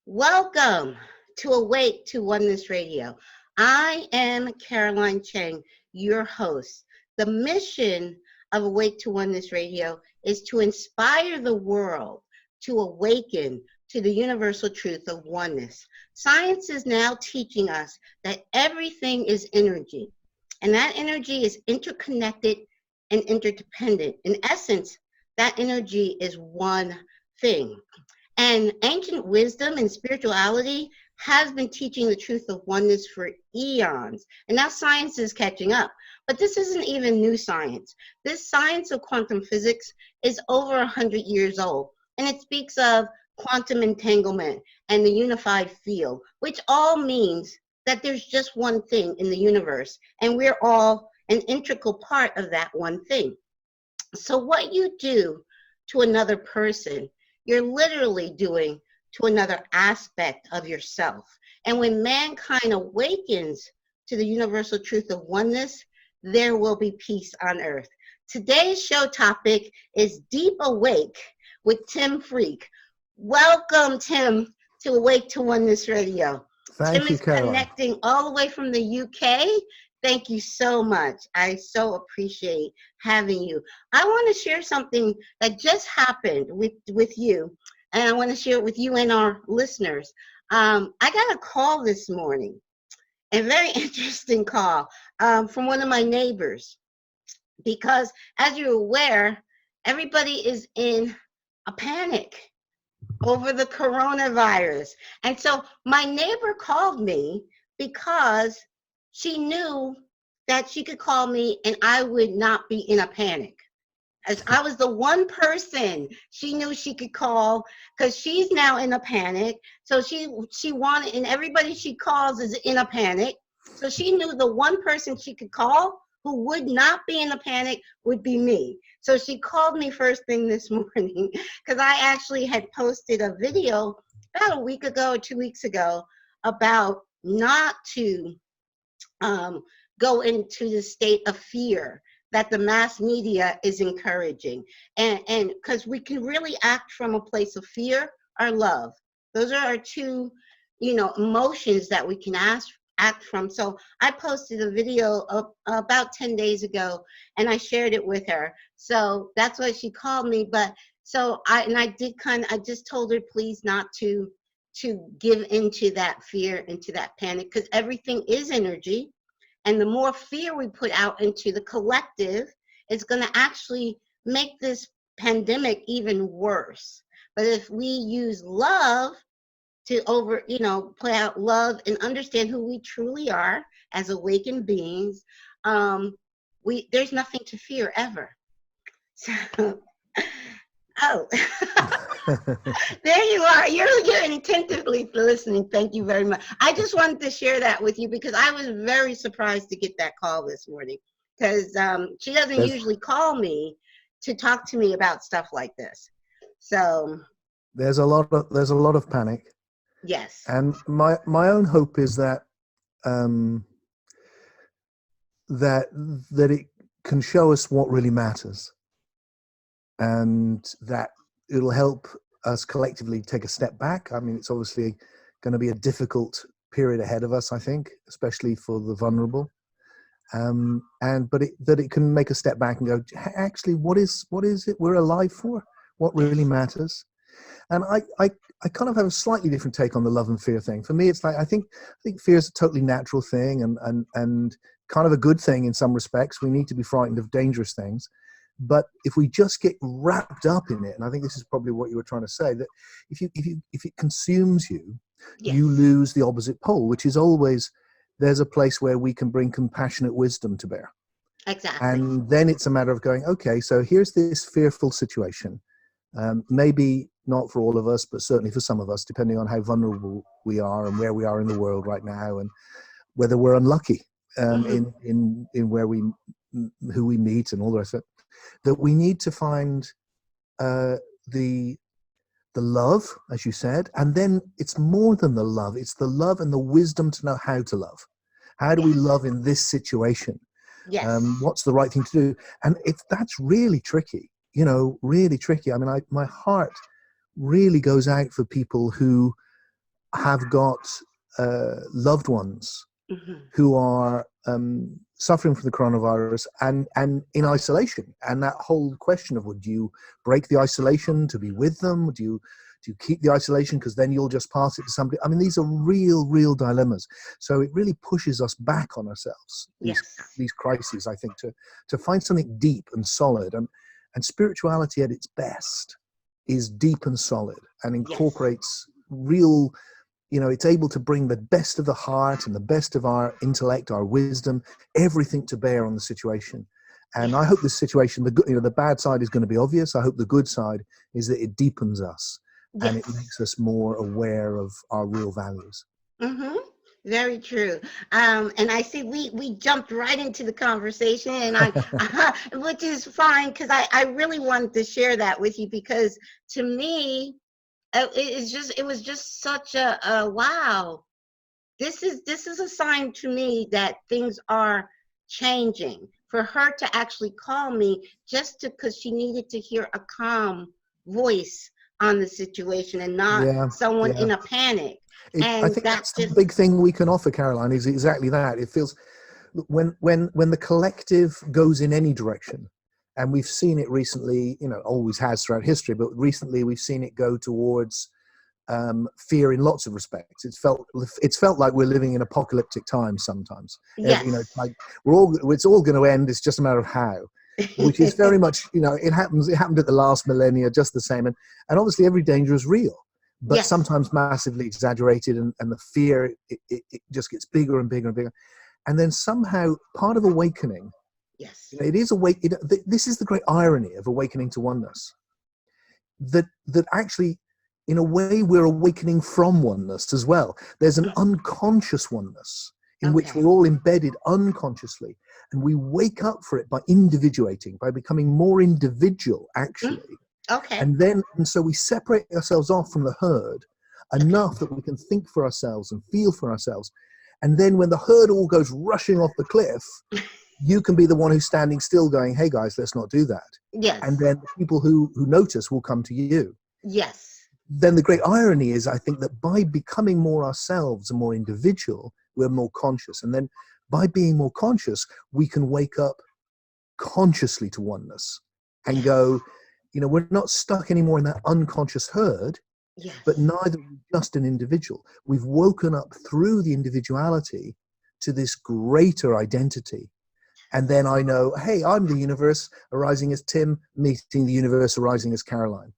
Welcome to Awake to Oneness Radio. I am Caroline Cheng, your host. The mission of Awake to Oneness Radio is to inspire the world to awaken to the universal truth of oneness. Science is now teaching us that everything is energy, and that energy is interconnected and interdependent. In essence, that energy is one thing. And ancient wisdom and spirituality has been teaching the truth of oneness for eons. And now science is catching up. But this isn't even new science. This science of quantum physics is over 100 years old. And it speaks of quantum entanglement and the unified field, which all means that there's just one thing in the universe. And we're all an integral part of that one thing. So what you do to another person, you're literally doing to another aspect of yourself. And when mankind awakens to the universal truth of oneness, there will be peace on earth. Today's show topic is Deep Awake with Tim Freke. Welcome, Tim, to Awake to Oneness Radio. Thank Tim you, is Caroline. connecting all the way from the UK. Thank you so much. I so appreciate having you. I want to share something that just happened with you, and I want to share it with you and our listeners. I got a call this morning, a very interesting call from one of my neighbors, because as you're aware, everybody is in a panic over the coronavirus. And so my neighbor called me because she knew that she could call me and I would not be in a panic. As I was the one person she knew she could call, because she's now in a panic. So she wanted, and everybody she calls is in a panic. So she knew the one person she could call who would not be in a panic would be me. So she called me first thing this morning because I actually had posted a video about a week ago or 2 weeks ago about not to go into the state of fear that the mass media is encouraging. And because we can really act from a place of fear or love. Those are our two, emotions that we can act from. So I posted a video about 10 days ago and I shared it with her. So that's why she called me. But so I just told her, please not to give into that fear, into that panic, because everything is energy. And the more fear we put out into the collective, it's going to actually make this pandemic even worse. But if we use love to put out love and understand who we truly are as awakened beings, there's nothing to fear ever. So, there you are. You're attentively listening. Thank you very much. I just wanted to share that with you because I was very surprised to get that call this morning, because she doesn't usually call me to talk to me about stuff like this. So there's a lot of panic. Yes. And my own hope is that that it can show us what really matters, and that it'll help us collectively take a step back. I mean, it's obviously going to be a difficult period ahead of us, I think, especially for the vulnerable. But it can make a step back and go, actually, what is it we're alive for? What really matters? And I kind of have a slightly different take on the love and fear thing. For me, it's like I think fear is a totally natural thing and kind of a good thing in some respects. We need to be frightened of dangerous things. But if we just get wrapped up in it, and I think this is probably what you were trying to say, that if it consumes you, yes, you lose the opposite pole, which is always there's a place where we can bring compassionate wisdom to bear. Exactly. And then it's a matter of going, okay, so here's this fearful situation. Maybe not for all of us, but certainly for some of us, depending on how vulnerable we are and where we are in the world right now, and whether we're unlucky in who we meet and all the rest of it. That we need to find the love, as you said, and then it's more than the love. It's the love and the wisdom to know how to love. How do we love in this situation? Yes. What's the right thing to do? And that's really tricky, really tricky. I mean, my heart really goes out for people who have got loved ones Hmm. who are suffering from the coronavirus and in isolation. And that whole question of, would you break the isolation to be with them? Do you keep the isolation because then you'll just pass it to somebody? I mean, these are real dilemmas. So it really pushes us back on ourselves, Yes. these crises, I think, to find something deep and solid. And spirituality at its best is deep and solid and Yes. incorporates real, it's able to bring the best of the heart and the best of our intellect, our wisdom, everything to bear on the situation. And I hope Yes. this situation, the bad side is going to be obvious. I hope the good side is that it deepens us and it Yes. makes us more aware of our real values. Mm-hmm. Very true. And I see we jumped right into the conversation, and which is fine because I really wanted to share that with you because to me, it was just such a wow. This is a sign to me that things are changing. For her to actually call me just because she needed to hear a calm voice on the situation and not Yeah, someone yeah. in a panic. I And think that that's the just big thing we can offer, Caroline, is exactly that. It feels when the collective goes in any direction, and we've seen it recently, always has throughout history, but recently we've seen it go towards fear in lots of respects. It's felt like we're living in apocalyptic times sometimes. yes. Like it's all going to end. It's just a matter of how, which is very much, it happens. It happened at the last millennia, just the same. And obviously every danger is real, but Yes. sometimes massively exaggerated, and the fear, it just gets bigger and bigger and bigger. And then somehow part of awakening, Yes. it is this is the great irony of awakening to oneness, that actually, in a way, we're awakening from oneness as well. There's an unconscious oneness in which Okay. we're all embedded unconsciously, and we wake up for it by individuating, by becoming more individual, Mm, actually. okay. And so we separate ourselves off from the herd Okay. enough that we can think for ourselves and feel for ourselves. And then when the herd all goes rushing off the cliff, you can be the one who's standing still going, hey guys, let's not do that. And Yes. then the people who notice will come to you. Yes. Then the great irony is, I think, that by becoming more ourselves and more individual, we're more conscious. And then by being more conscious, we can wake up consciously to oneness and Yes. go, we're not stuck anymore in that unconscious herd, but Yes. neither are we just an individual. We've woken up through the individuality to this greater identity. And then I know, hey, I'm the universe arising as Tim, meeting the universe arising as Caroline.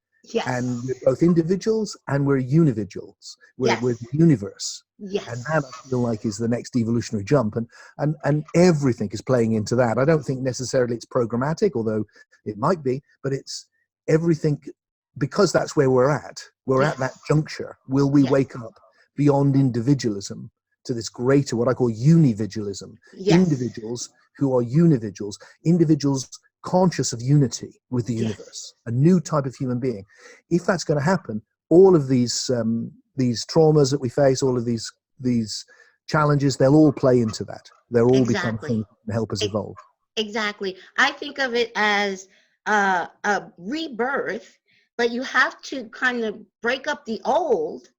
And Yes. we're both individuals and we're unividuals. We're Yes. the universe. And that, Yes. I feel like, is the next evolutionary jump. And everything is playing into that. I don't think necessarily it's programmatic, although it might be, but it's everything, because that's where we're at. We're at that Yes. juncture. Will we Yes. wake up beyond individualism to this greater, what I call unividualism? Yes. Individuals who are unividuals, individuals conscious of unity with the Yes. universe, a new type of human being. If that's going to happen, all of these traumas that we face, all of these challenges, they'll all play into that. They'll all become Exactly. things that help us E- evolve. Exactly. I think of it as a rebirth, but you have to kind of break up the old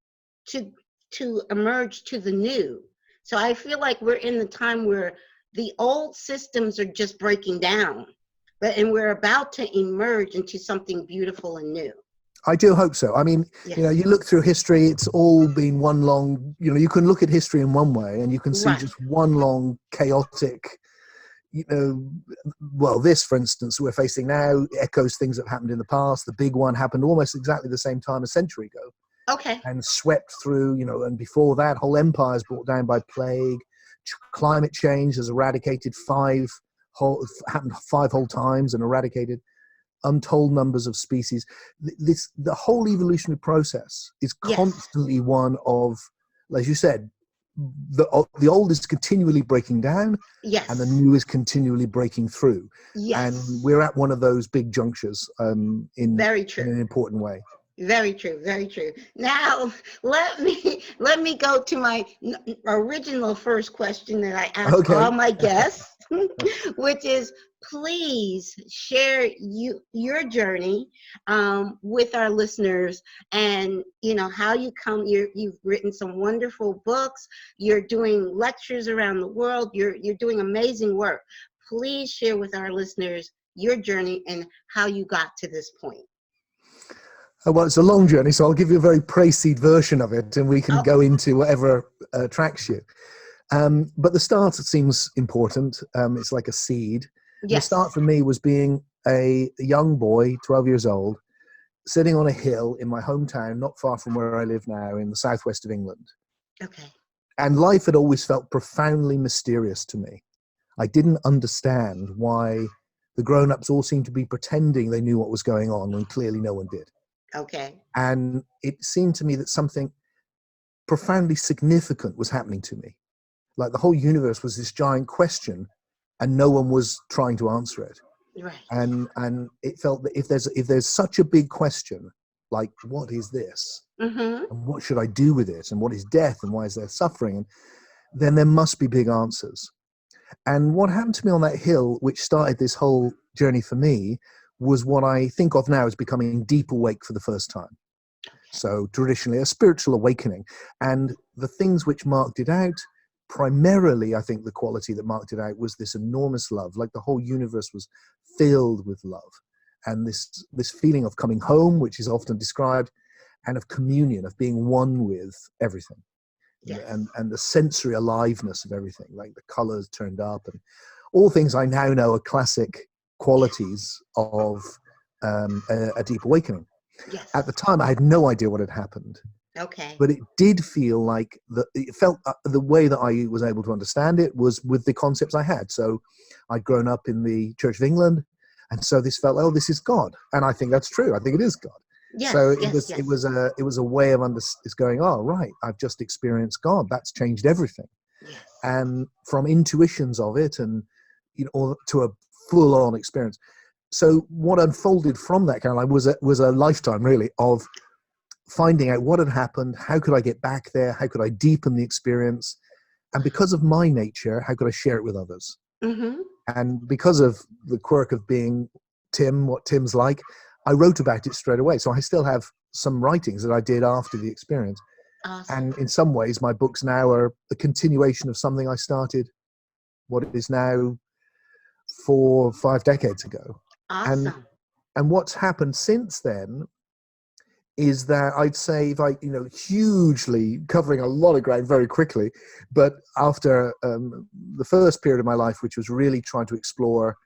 to emerge to the new. So I feel like we're in the time where the old systems are just breaking down, and we're about to emerge into something beautiful and new. I do hope so. I mean, Yes. you look through history, it's all been one long, you can look at history in one way and you can see Right. just one long chaotic, well, this, for instance, we're facing now echoes things that have happened in the past. The big one happened almost exactly the same time a century ago Okay. and swept through, and before that, whole empires brought down by plague. Climate change has happened 5 whole times and eradicated untold numbers of species. The whole evolutionary process is Yes. constantly one of, as you said, the old is continually breaking down and the Yes. new is continually breaking through. And Yes. we're at one of those big junctures in Very true. an important way. Very true, very true. Now, let me go to my original first question that I ask Okay. all my guests. which is please share your journey with our listeners, and how you come. You've written some wonderful books. You're doing lectures around the world. You're doing amazing work. Please share with our listeners your journey and how you got to this point. Well, it's a long journey, so I'll give you a very précis version of it, and we can Okay. go into whatever attracts you. But the start seems important. It's like a seed. And the Yes. start for me was being a young boy, 12 years old, sitting on a hill in my hometown, not far from where I live now, in the southwest of England. Okay. And life had always felt profoundly mysterious to me. I didn't understand why the grown-ups all seemed to be pretending they knew what was going on when clearly no one did. Okay. And it seemed to me that something profoundly significant was happening to me. Like the whole universe was this giant question and no one was trying to answer it. Right. And it felt that if there's such a big question, like what is this? Mm-hmm. And what should I do with it? And what is death? And why is there suffering? And then there must be big answers. And what happened to me on that hill, which started this whole journey for me, was what I think of now as becoming deep awake for the first time. So traditionally, a spiritual awakening. And the things which marked it out, primarily, I think the quality that marked it out was this enormous love, like the whole universe was filled with love. And this feeling of coming home, which is often described, and of communion, of being one with everything. Yes. And the sensory aliveness of everything, like the colors turned up, and all things I now know are classic qualities of a deep awakening. Yes. At the time, I had no idea what had happened. Okay. But it did feel like it felt the way that I was able to understand it was with the concepts I had. So I'd grown up in the Church of England, and so this felt, oh, this is God, and I think that's true. I think it is God. Yes, so yes. It was a way of it's going, oh right, I've just experienced God. That's changed everything. Yes. And from intuitions of it, and to a full-on experience. So what unfolded from that, Caroline, was a lifetime really of finding out what had happened, how could I get back there, how could I deepen the experience, and because of my nature, how could I share it with others? Mm-hmm. And because of the quirk of being Tim, what Tim's like, I wrote about it straight away. So I still have some writings that I did after the experience. Awesome. And in some ways, my books now are a continuation of something I started, what is now 4 or 5 decades ago. Awesome. And what's happened since then is that I'd say, if I, hugely covering a lot of ground very quickly, but after the first period of my life, which was really trying to explore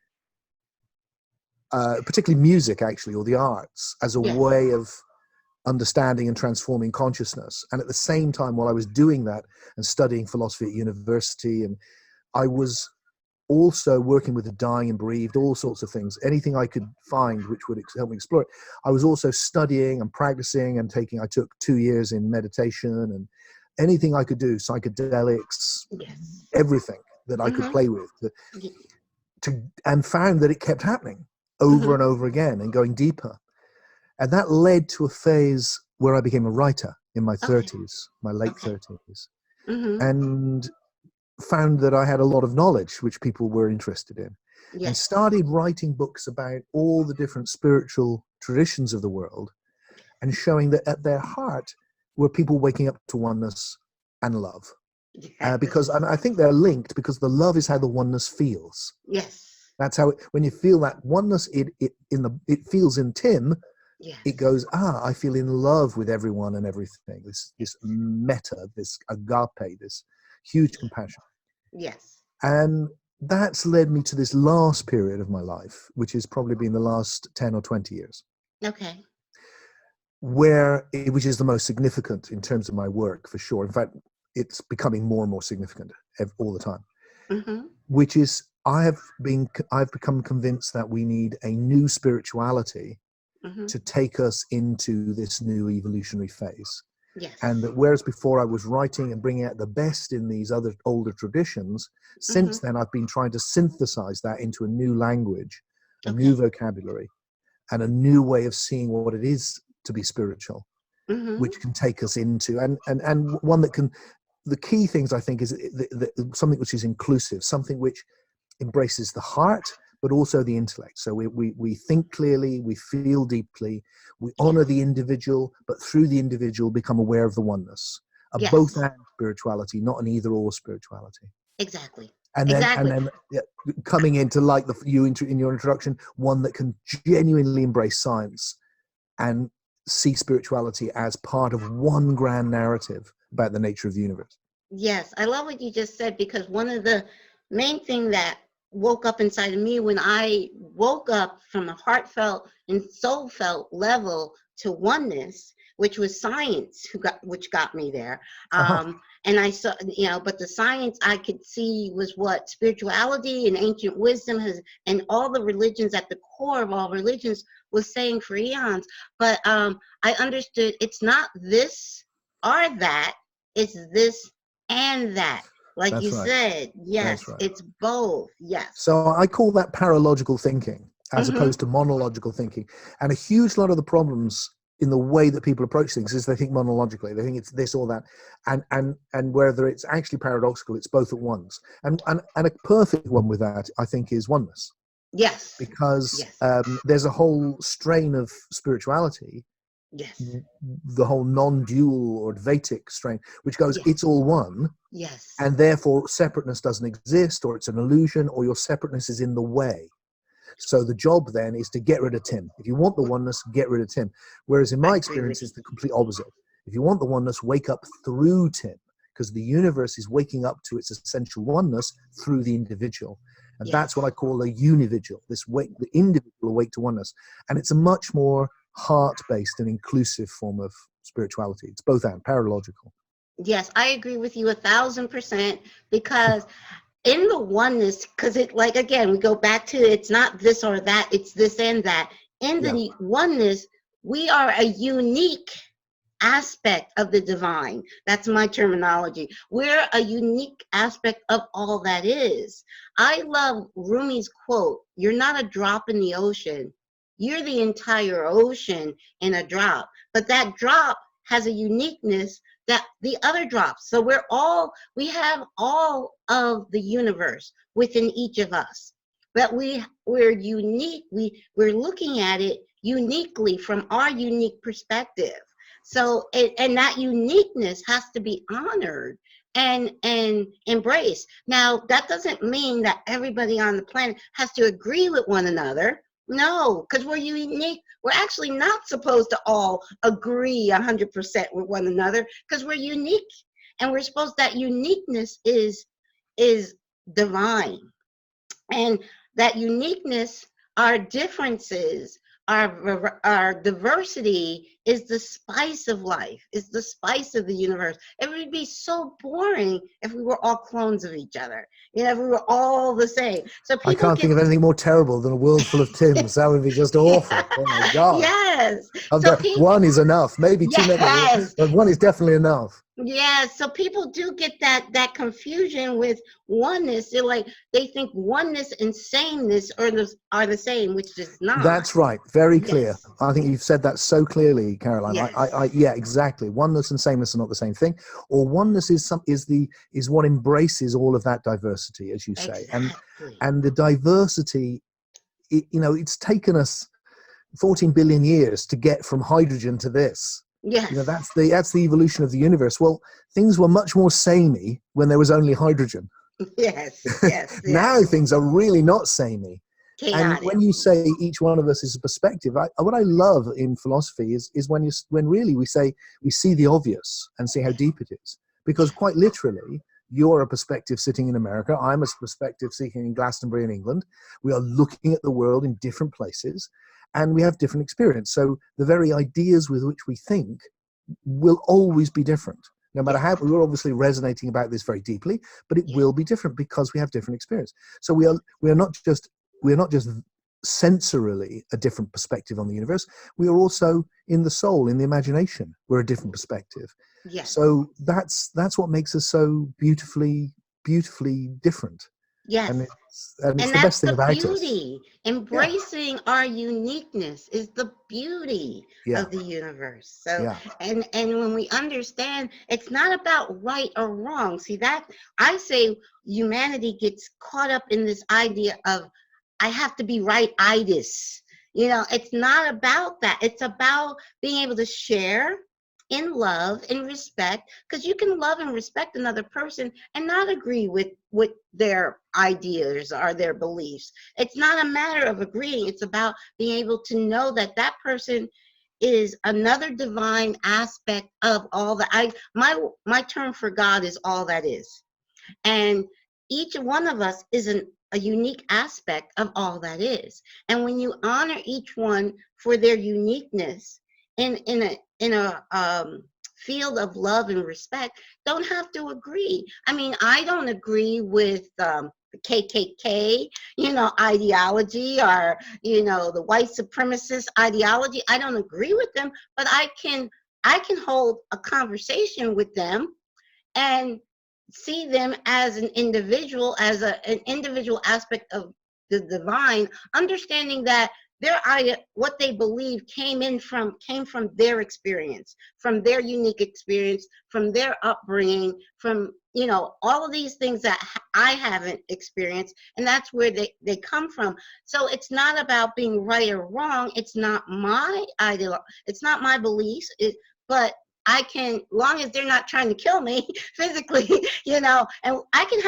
particularly music, actually, or the arts, as a way of understanding and transforming consciousness. And at the same time, while I was doing that and studying philosophy at university, and I was also working with the dying and bereaved, all sorts of things, anything I could find which would help me explore it. I was also studying and practicing and I took 2 years in meditation, and anything I could do, psychedelics, everything that I could play with, and found that it kept happening over and over again and going deeper. And that led to a phase where I became a writer in my 30s, my late 30s, and found that I had a lot of knowledge which people were interested in, and started writing books about all the different spiritual traditions of the world, and showing that at their heart were people waking up to oneness and love. Because I think they're linked, because the love is how the oneness feels. Yes. That's how when you feel that oneness, it feels in Tim. Yes. It goes, I feel in love with everyone and everything. This metta, this agape, this huge compassion. Yes. And that's led me to this last period of my life, which has probably been the last 10 or 20 years. Okay. Which is the most significant in terms of my work, for sure. In fact, it's becoming more and more significant all the time. Mm-hmm. Which is, I've become convinced that we need a new spirituality to take us into this new evolutionary phase. Yes. And that whereas before I was writing and bringing out the best in these other older traditions, since then I've been trying to synthesize that into a new language, a new vocabulary, and a new way of seeing what it is to be spiritual, which can take us into, and one that can, the key things I think is something which is inclusive, something which embraces the heart, but also the intellect. So we think clearly, we feel deeply, we honor the individual, but through the individual become aware of the oneness. A both Yes. and spirituality, not an either or spirituality. Exactly. And then coming into, like in your introduction, one that can genuinely embrace science and see spirituality as part of one grand narrative about the nature of the universe. Yes, I love what you just said, because one of the main thing that woke up inside of me when I woke up from a heartfelt and soul-felt level to oneness, which was science, which got me there. And I saw, but the science I could see was what spirituality and ancient wisdom has, and all the religions at the core of all religions was saying for eons. But I understood it's not this or that, it's this and that. Like That's you right. said, yes, That's right. it's both. Yes. So I call that paralogical thinking as Mm-hmm. opposed to monological thinking. And a huge lot of the problems in the way that people approach things is they think monologically. They think it's this or that, and whether it's actually paradoxical, it's both at once. And a perfect one with that, I think, is oneness. Yes. Because Yes. there's a whole strain of spirituality, Yes. the whole non-dual or Advaitic strain, which goes, Yes. it's all one. Yes. And therefore separateness doesn't exist, or it's an illusion, or your separateness is in the way. So the job then is to get rid of Tim. If you want the oneness, get rid of Tim. Whereas in my experience, it's the complete opposite. If you want the oneness, wake up through Tim, because the universe is waking up to its essential oneness through the individual. And that's what I call a unividual, the individual awake to oneness. And it's a much more heart-based and inclusive form of spirituality. It's both and paralogical. Yes, I agree with you 1,000%, because in the oneness, because it, like, again, we go back to, it's not this or that, it's this and that. In the oneness, we are a unique aspect of the divine. That's my terminology. We're a unique aspect of all that is. I love Rumi's quote, "You're not a drop in the ocean. You're the entire ocean in a drop." But that drop has a uniqueness that the other drops. So we have all of the universe within each of us. But we're unique. We're looking at it uniquely from our unique perspective. So, and that uniqueness has to be honored and embraced. Now, that doesn't mean that everybody on the planet has to agree with one another. No, because we're unique. We're actually not supposed to all agree 100% with one another, because we're unique, and we're supposed, that uniqueness is divine. And that uniqueness, our differences, our diversity is the spice of life, is the spice of the universe. It would be so boring if we were all clones of each other, if we were all the same. So I can't think of anything more terrible than a world full of Tims. That would be just awful. Oh my God. Yes. So one is enough. Maybe too many, but one is definitely enough. Yeah, so people do get that confusion with oneness. They think oneness and sameness are the same, which is not. That's right. Very clear. I think you've said that so clearly, Caroline. Yes. Yeah, exactly. Oneness and sameness are not the same thing. Or oneness is what embraces all of that diversity, as you say. Exactly. And the diversity, it's taken us 14 billion years to get from hydrogen to this. Yes. That's the evolution of the universe. Well, things were much more samey when there was only hydrogen. Yes. Now things are really not samey. Chaotic. And when you say each one of us is a perspective, what I love in philosophy is when really we say we see the obvious and see how deep it is. Because quite literally, you're a perspective sitting in America. I'm a perspective sitting in Glastonbury in England. We are looking at the world in different places, and we have different experience. So the very ideas with which we think will always be different. No matter how, we're obviously resonating about this very deeply, but it will be different because we have different experience. So we are not just sensorily a different perspective on the universe. We are also in the soul, in the imagination. We're a different perspective. Yes. So that's what makes us so beautifully different. Yes. And it's And the that's best thing the about us. beauty. Yeah, Embracing our uniqueness is the beauty yeah, of the universe. So, yeah. and when we understand, it's not about right or wrong. See that I say humanity gets caught up in this idea of I have to be right-itis. It's not about that. It's about being able to share in love and respect, because you can love and respect another person and not agree with their ideas or their beliefs. It's not a matter of agreeing. It's about being able to know that that person is another divine aspect of all that. My term for God is all that is. And each one of us is a unique aspect of all that is. And when you honor each one for their uniqueness in a field of love and respect, don't have to agree. I mean, I don't agree with the KKK, ideology, or the white supremacist ideology. I don't agree with them, but I can hold a conversation with them and see them as an individual, as an individual aspect of the divine, understanding that what they believe came from their experience, from their unique experience, from their upbringing, from all of these things that I haven't experienced, and that's where they come from. So it's not about being right or wrong. It's not my ideal. It's not my beliefs. But I can, long as they're not trying to kill me physically, and I can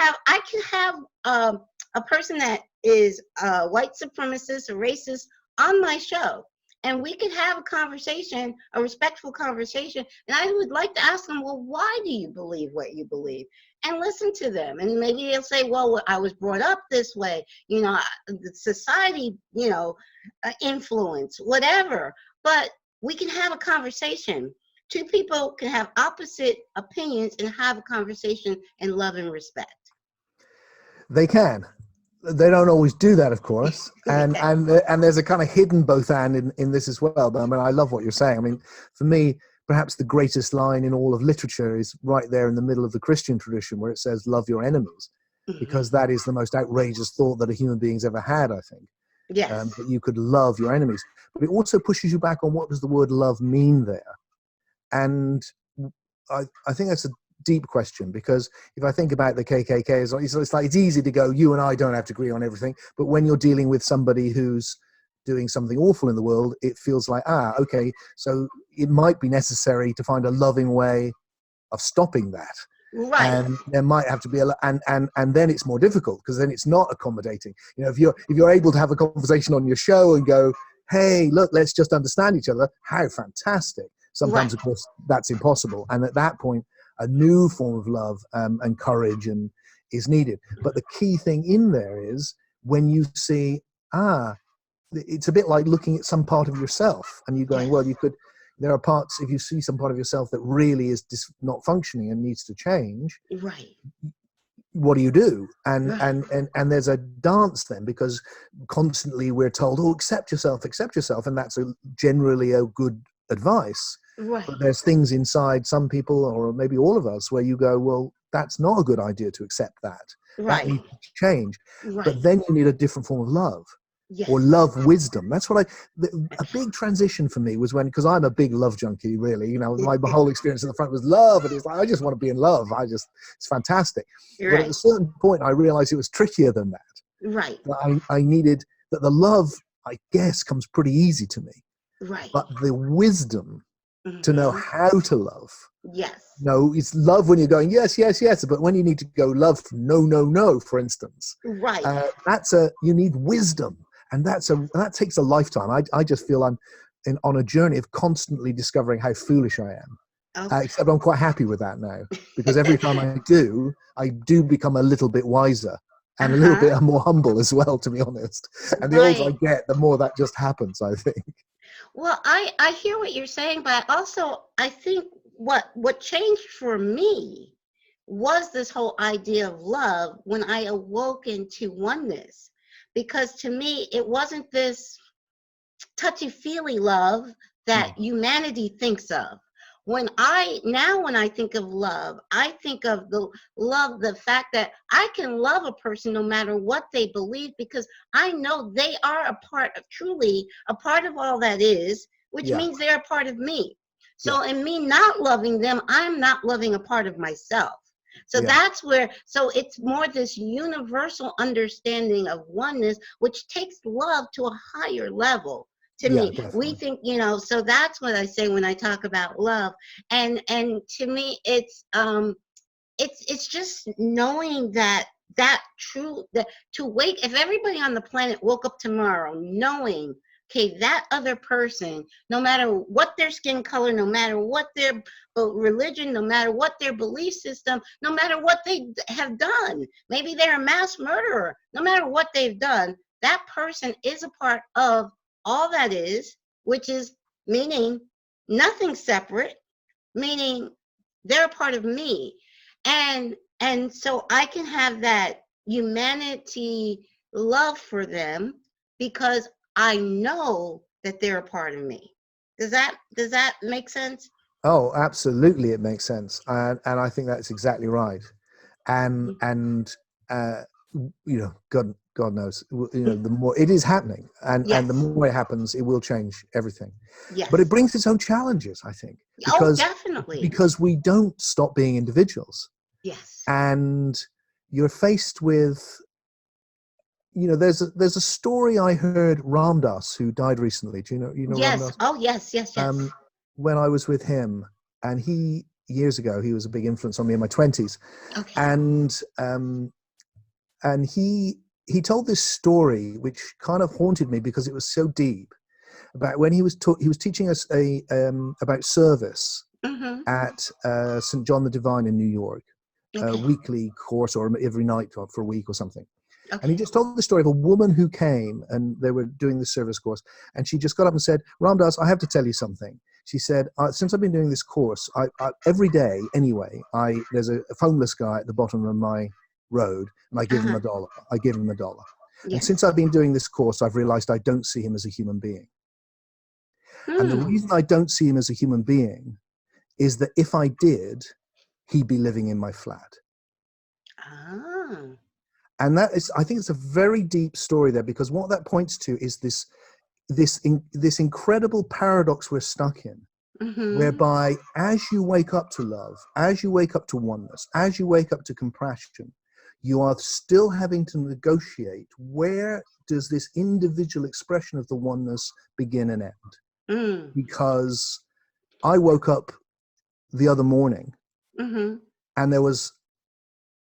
have a person that is a white supremacist or racist on my show, and we could have a conversation, a respectful conversation, and I would like to ask them, well, why do you believe what you believe? And listen to them, and maybe they'll say, well, I was brought up this way, the society, influence, whatever. But we can have a conversation. Two people can have opposite opinions and have a conversation in love and respect. They can. They don't always do that, of course, and Okay. and there's a kind of hidden both and in this as well. But I mean, I love what you're saying. I mean, for me, perhaps the greatest line in all of literature is right there in the middle of the Christian tradition, where it says, "Love your enemies," Mhm. because that is the most outrageous thought that a human being's ever had. I think Yes. that you could love your enemies, but it also pushes you back on what does the word love mean there. And I think that's a deep question, because if I think about the KKK, it's easy to go, you and I don't have to agree on everything. But when you're dealing with somebody who's doing something awful in the world, it feels like, okay, so it might be necessary to find a loving way of stopping that. Right. And there might have to be and then it's more difficult, because then it's not accommodating. If you're able to have a conversation on your show and go, hey, look, let's just understand each other, how fantastic. Sometimes, Right. of course, that's impossible, and at that point a new form of love and courage is needed. But the key thing in there is when you see, it's a bit like looking at some part of yourself and you going, Yes. well, there are parts, if you see some part of yourself that really is not functioning and needs to change, Right. what do you do? And Right. and there's a dance then, because constantly we're told, oh, accept yourself, and that's generally a good advice. But Right. there's things inside some people, or maybe all of us, where you go, well, that's not a good idea to accept that. That Right. needs to change. Right. But then you need a different form of love, or Yes. love wisdom. That's what a big transition for me was when, because I'm a big love junkie, really. My whole experience at the front was love, and it's like, I just want to be in love. It's fantastic. But at a Right. certain point, I realized it was trickier than that. Right. That I needed, that the love, I guess, comes pretty easy to me, Right. but the wisdom to know Hmm. how to love. Yes. No, it's love when you're going, yes, yes, yes. But when you need to go love, no, no, no, for instance, Right. you need wisdom. And that takes a lifetime. I just feel I'm on a journey of constantly discovering how foolish I am. Okay. Except I'm quite happy with that now, because every time I do become a little bit wiser and a little Uh-huh. bit more humble as well, to be honest. And the older I Right. get, the more that just happens, I think. Well, I hear what you're saying, but also I think what changed for me was this whole idea of love when I awoke into oneness. Because to me, it wasn't this touchy-feely love that Mm. humanity thinks of. when I think of love, I think of the fact that I can love a person no matter what they believe, because I know they are truly a part of all that is, which Yeah, means they're a part of me. yeah, So in me not loving them, I'm not loving a part of myself. So yeah, that's where, so it's more this universal understanding of oneness, which takes love to a higher level. To yeah, me, we definitely. think, so that's what I say when I talk about love. And to me, it's just knowing that true, that to wake, if everybody on the planet woke up tomorrow knowing, okay, that other person, no matter what their skin color, no matter what their religion, no matter what their belief system, no matter what they have done, maybe they're a mass murderer, no matter what they've done, that person is a part of all that is, which is meaning nothing separate, meaning they're a part of me. And so I can have that humanity love for them because I know that they're a part of me. Does that make sense? Oh, absolutely, it makes sense, and I think that's exactly right. And uh, God knows, the more it is happening, and the Yes. more it happens, it will change everything. But it Yes. brings its own challenges, I think, Oh, because definitely. we don't stop being individuals, Yes. and you're faced with, there's a story I heard Ram Dass, who died recently. Do you know Ram Yes. Dass? Oh, yes, yes, yes. When I was with him, and years ago, he was a big influence on me in my 20s, Okay. and he told this story which kind of haunted me because it was so deep, about when he was teaching us about service Mm-hmm. at St. John the Divine in New York, a Okay. weekly course, or every night for a week or something. And he Okay. just told the story of a woman who came, and they were doing the service course, and she just got up and said, "Ram Dass, I have to tell you something." She said, "Since I've been doing this course, every day anyway, there's a homeless guy at the bottom of my road, and I give him Uh-huh. a dollar. I give him a dollar. And since Yes. I've been doing this course, I've realized I don't see him as a human being. And the Hmm. reason I don't see him as a human being is that if I did, he'd be living in my flat." Ah. And I think it's a very deep story there, because what that points to is this incredible paradox we're stuck in, Mm-hmm. whereby as you wake up to love, as you wake up to oneness, as you wake up to compassion, you are still having to negotiate, where does this individual expression of the oneness begin and end? Mm. Because I woke up the other morning, Mm-hmm. and there was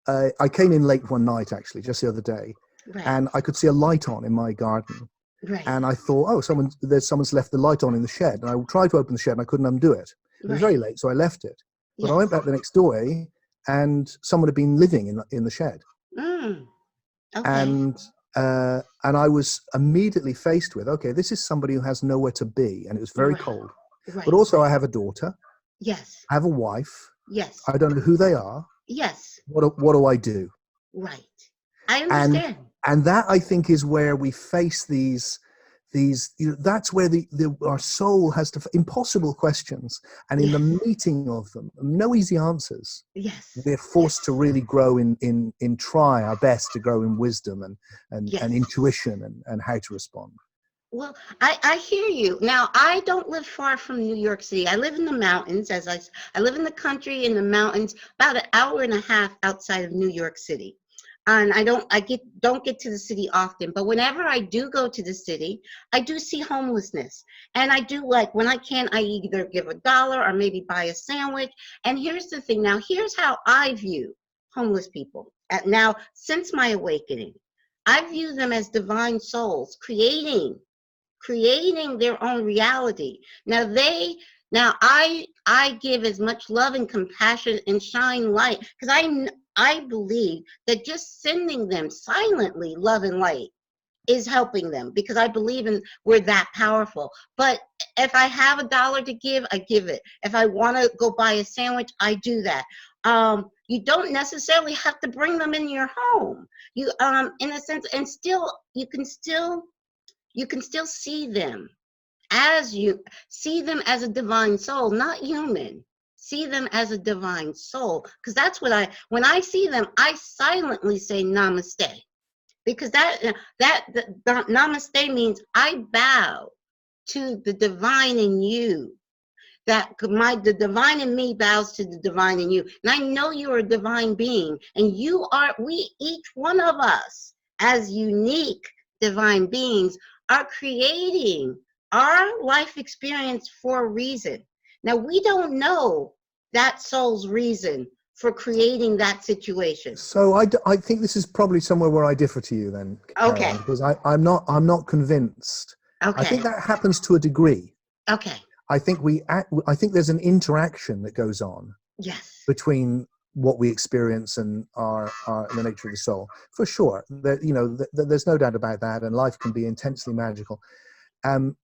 I came in late one night, actually, just the other day, Right. and I could see a light on in my garden. Right. And I thought, oh, someone's left the light on in the shed. And I tried to open the shed, and I couldn't undo it. It was Right. very late, so I left it. But I Yes. went back the next day, and someone had been living in the shed. Mm. Okay. And I was immediately faced with, okay, this is somebody who has nowhere to be, and it was very Right. cold. But Right. also, I have a daughter, Yes. I have a wife, Yes. I don't know who they are. Yes. What do I do? Right. I and understand. and that, I think, is where we face these that's where our soul has to impossible questions, and in Yes. the meeting of them, no easy answers, Yes. we're forced to Yes. really grow in try our best to grow in wisdom and Yes. intuition, and how to respond. Well, I hear you. Now, I don't live far from New York City. I live in the mountains, I live in the country in the mountains, about an hour and a half outside of New York City. And don't get to the city often, but whenever I do go to the city, I do see homelessness. And I do, like, when I can, I either give a dollar or maybe buy a sandwich. And here's the thing. Now, here's how I view homeless people. Now, since my awakening, I view them as divine souls creating their own reality. Now I give as much love and compassion and shine light, because I believe that just sending them silently love and light is helping them, because I believe in we're that powerful. But if I have a dollar to give, I give it. If I want to go buy a sandwich, I do that. You don't necessarily have to bring them in your home. You in a sense, and still you can still see them. as you see them as a divine soul, not human. See them as a divine soul, because that's what when I see them, I silently say namaste, because that namaste means I bow to the divine in you. The divine in me bows to the divine in you, and I know you're a divine being, and each one of us as unique divine beings are creating our life experience for a reason. Now, we don't know that soul's reason for creating that situation. So I think this is probably somewhere where I differ to you then, Okay. Caroline, because I'm not convinced. Okay. I think that happens to a degree. Okay. I think there's an interaction that goes on Yes. between what we experience and the nature of the soul, for sure. There's no doubt about that, and life can be intensely magical, and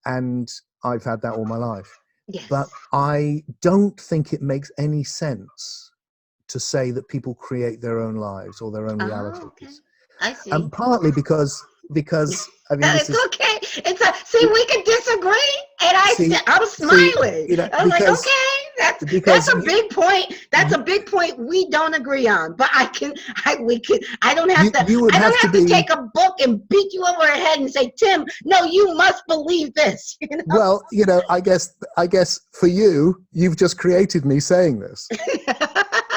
I've had that all my life. Yes. But I don't think it makes any sense to say that people create their own lives or their own realities. Okay. I see. And partly because I mean, it's okay. See, we can disagree, and I'm smiling. I'm like, okay, that's a big point. That's a big point we don't agree on. But I don't have to take a book and beat you over the head and say, Tim, no, you must believe this. You know? Well, I guess for you've just created me saying this.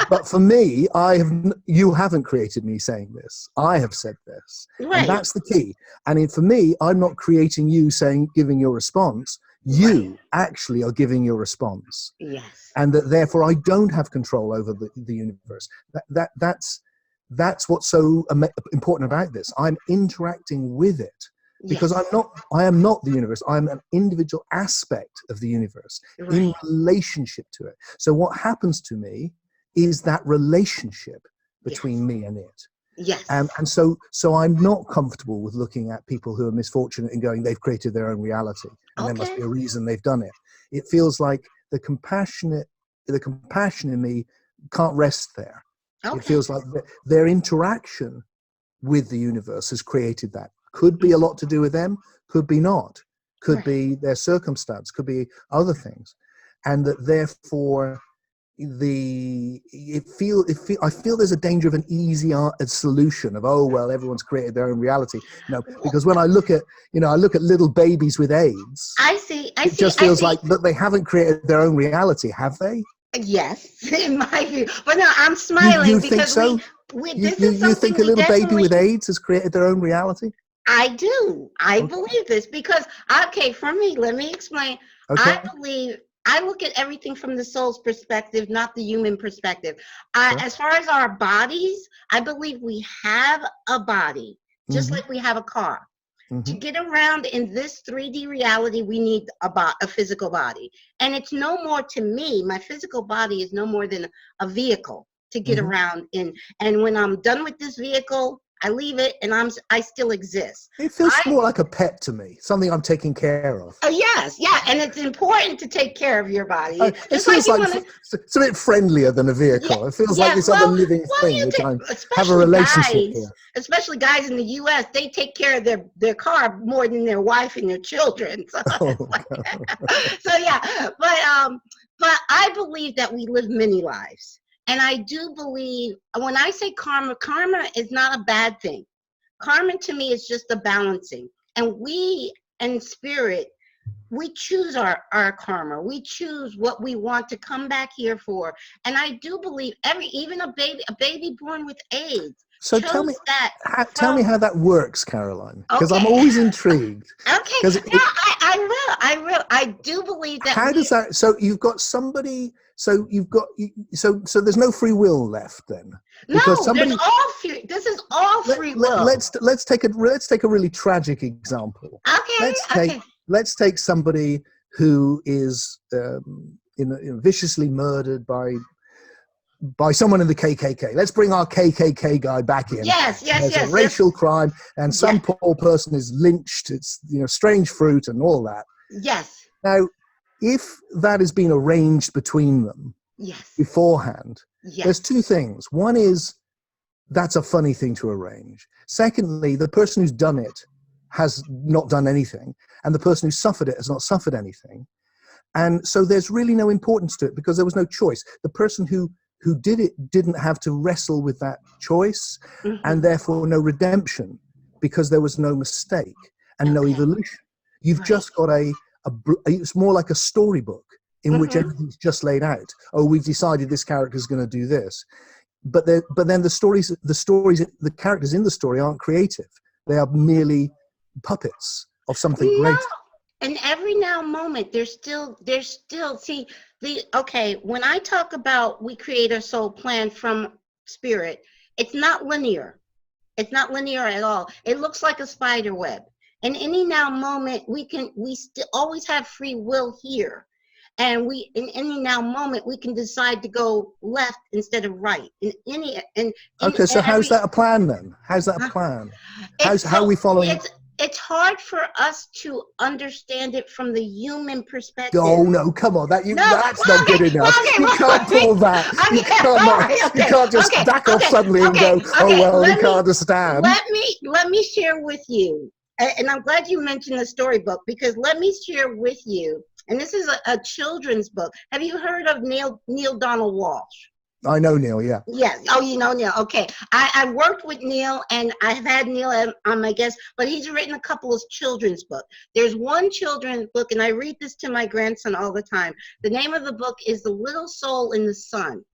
But for me, you haven't created me saying this. I have said this. Right. And that's the key. And for me, I'm not creating you giving your response. You actually are giving your response. Yes. And that therefore I don't have control over the universe. That's what's so important about this. I'm interacting with it. Because I am not the universe. I'm an individual aspect of the universe in relationship to it. So what happens to me is that relationship between me and it. Yes. And so I'm not comfortable with looking at people who are misfortunate and going, they've created their own reality, and there must be a reason they've done it. It feels like the compassion in me can't rest there. It feels like their interaction with the universe has created that. Could be a lot to do with them, could be not. Could be their circumstance, could be other things. And that therefore I feel there's a danger of an easy solution of, everyone's created their own reality. No, because when I look at little babies with AIDS, it just feels like that they haven't created their own reality, have they? Yes, in my view. But no, I'm smiling you because think so? You think a little baby with AIDS has created their own reality? I do. I believe this because, for me, let me explain. Okay. I look at everything from the soul's perspective, not the human perspective. As far as our bodies, I believe we have a body, just like we have a car. Mm-hmm. To get around in this 3D reality, we need a physical body. And it's no more, to me, my physical body is no more than a vehicle to get around in. And when I'm done with this vehicle, I leave it, and I still exist. It feels more like a pet to me, something I'm taking care of. Oh yes, and it's important to take care of your body. It feels like it's a bit friendlier than a vehicle. It feels like this other living thing which I have a relationship with. Especially guys in the U.S., they take care of their car more than their wife and their children. So, but I believe that we live many lives. And I do believe, when I say karma is not a bad thing. Karma to me is just a balancing. And we, in spirit, we choose our karma. We choose what we want to come back here for. And I do believe even a baby born with AIDS. So tell me how that works, Caroline, because I'm always intrigued. Okay, I will. I do believe that. How does that? So you've got somebody. So there's no free will left then. Because this is all free will. Let's take a really tragic example. Okay. Let's take somebody who is viciously murdered by someone in the KKK. Let's bring our KKK guy back in. Yes. There's a racial crime, and some poor person is lynched. It's strange fruit and all that. Yes. Now, if that has been arranged between them beforehand, there's two things. One is that's a funny thing to arrange. Secondly, the person who's done it has not done anything, and the person who suffered it has not suffered anything. And so there's really no importance to it because there was no choice. The person who did it didn't have to wrestle with that choice, and therefore no redemption because there was no mistake and no evolution. You've just got it's more like a storybook in which everything's just laid out. Oh, we've decided this character is going to do this. But then the characters in the story aren't creative. They are merely puppets of something greater. And every now and moment, there's still, see, when I talk about we create a soul plan from spirit, it's not linear. It's not linear at all. It looks like a spider web. And any now moment, we still always have free will here. And in any now moment, we can decide to go left instead of right. So how's that a plan then? How's that a plan? How are we following? It's hard for us to understand it from the human perspective. Oh no, come on, that's not good enough. You can't pull that. You can't just back off suddenly and go, you can't understand. Let me share with you, and I'm glad you mentioned the storybook, because let me share with you, and this is a children's book. Have you heard of Neil Donald Walsh? I know Neil, yeah. Yes. Oh, you know Neil. Okay. I worked with Neil, and I've had Neil on my guest, but he's written a couple of children's books. There's one children's book, and I read this to my grandson all the time. The name of the book is The Little Soul in the Sun.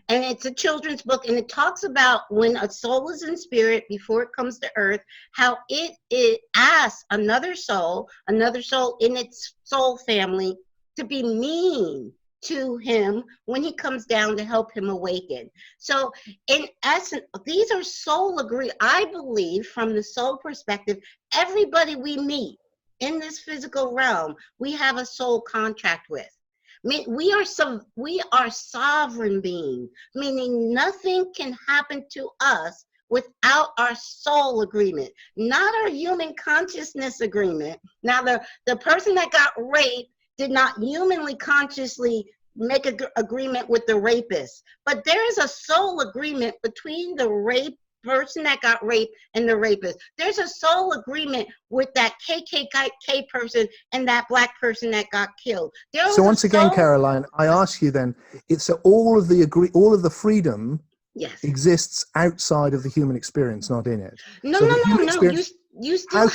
And it's a children's book, and it talks about when a soul is in spirit before it comes to earth, how it asks another soul in its soul family to be mean to him when he comes down to help him awaken. So in essence, these are soul I believe from the soul perspective, everybody we meet in this physical realm, we have a soul contract with. I mean, we are sovereign beings, meaning nothing can happen to us without our soul agreement, not our human consciousness agreement. Now, the person that got raped did not humanly consciously make an agreement with the rapist, but there is a soul agreement between the person that got raped and the rapist. There's a soul agreement with that KKK person and that black person that got killed. So once again, Caroline, I ask you then, it's all of the freedom exists outside of the human experience, not in it. No. You still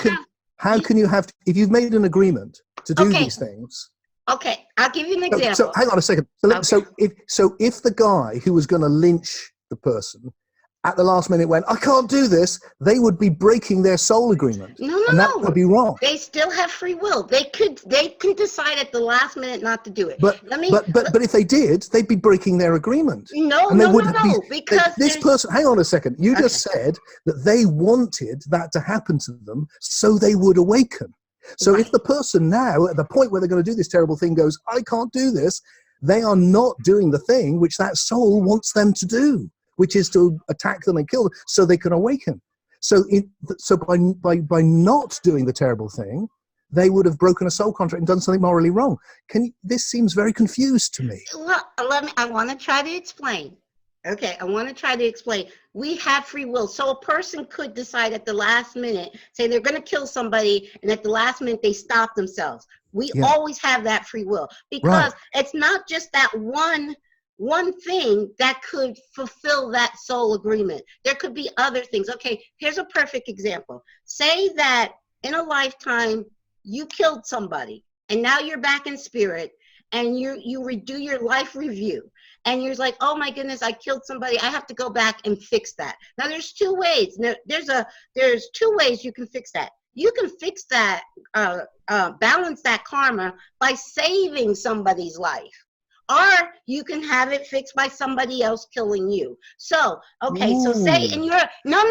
how can you have, if you've made an agreement to do these things? Okay, I'll give you an example. So hang on a second. So if the guy who was going to lynch the person at the last minute went, I can't do this, they would be breaking their soul agreement. No. That would be wrong. They still have free will. They can decide at the last minute not to do it. But if they did, they'd be breaking their agreement. No, because this person, hang on a second, you just said that they wanted that to happen to them so they would awaken. So if the person now, at the point where they're going to do this terrible thing, goes, I can't do this, they are not doing the thing which that soul wants them to do, which is to attack them and kill them so they can awaken. So by not doing the terrible thing, they would have broken a soul contract and done something morally wrong. This seems very confused to me. Well, I want to try to explain. Okay, I want to try to explain. We have free will. So a person could decide at the last minute, say they're going to kill somebody, and at the last minute they stop themselves. We always have that free will, because it's not just that one thing that could fulfill that soul agreement. There could be other things. Okay, here's a perfect example. Say that in a lifetime you killed somebody, and now you're back in spirit, and you redo your life review. And you're like, oh my goodness, I killed somebody. I have to go back and fix that. Now there's two ways. There's two ways you can fix that. You can fix that, balance that karma by saving somebody's life. Or you can have it fixed by somebody else killing you. So, so say in your, no,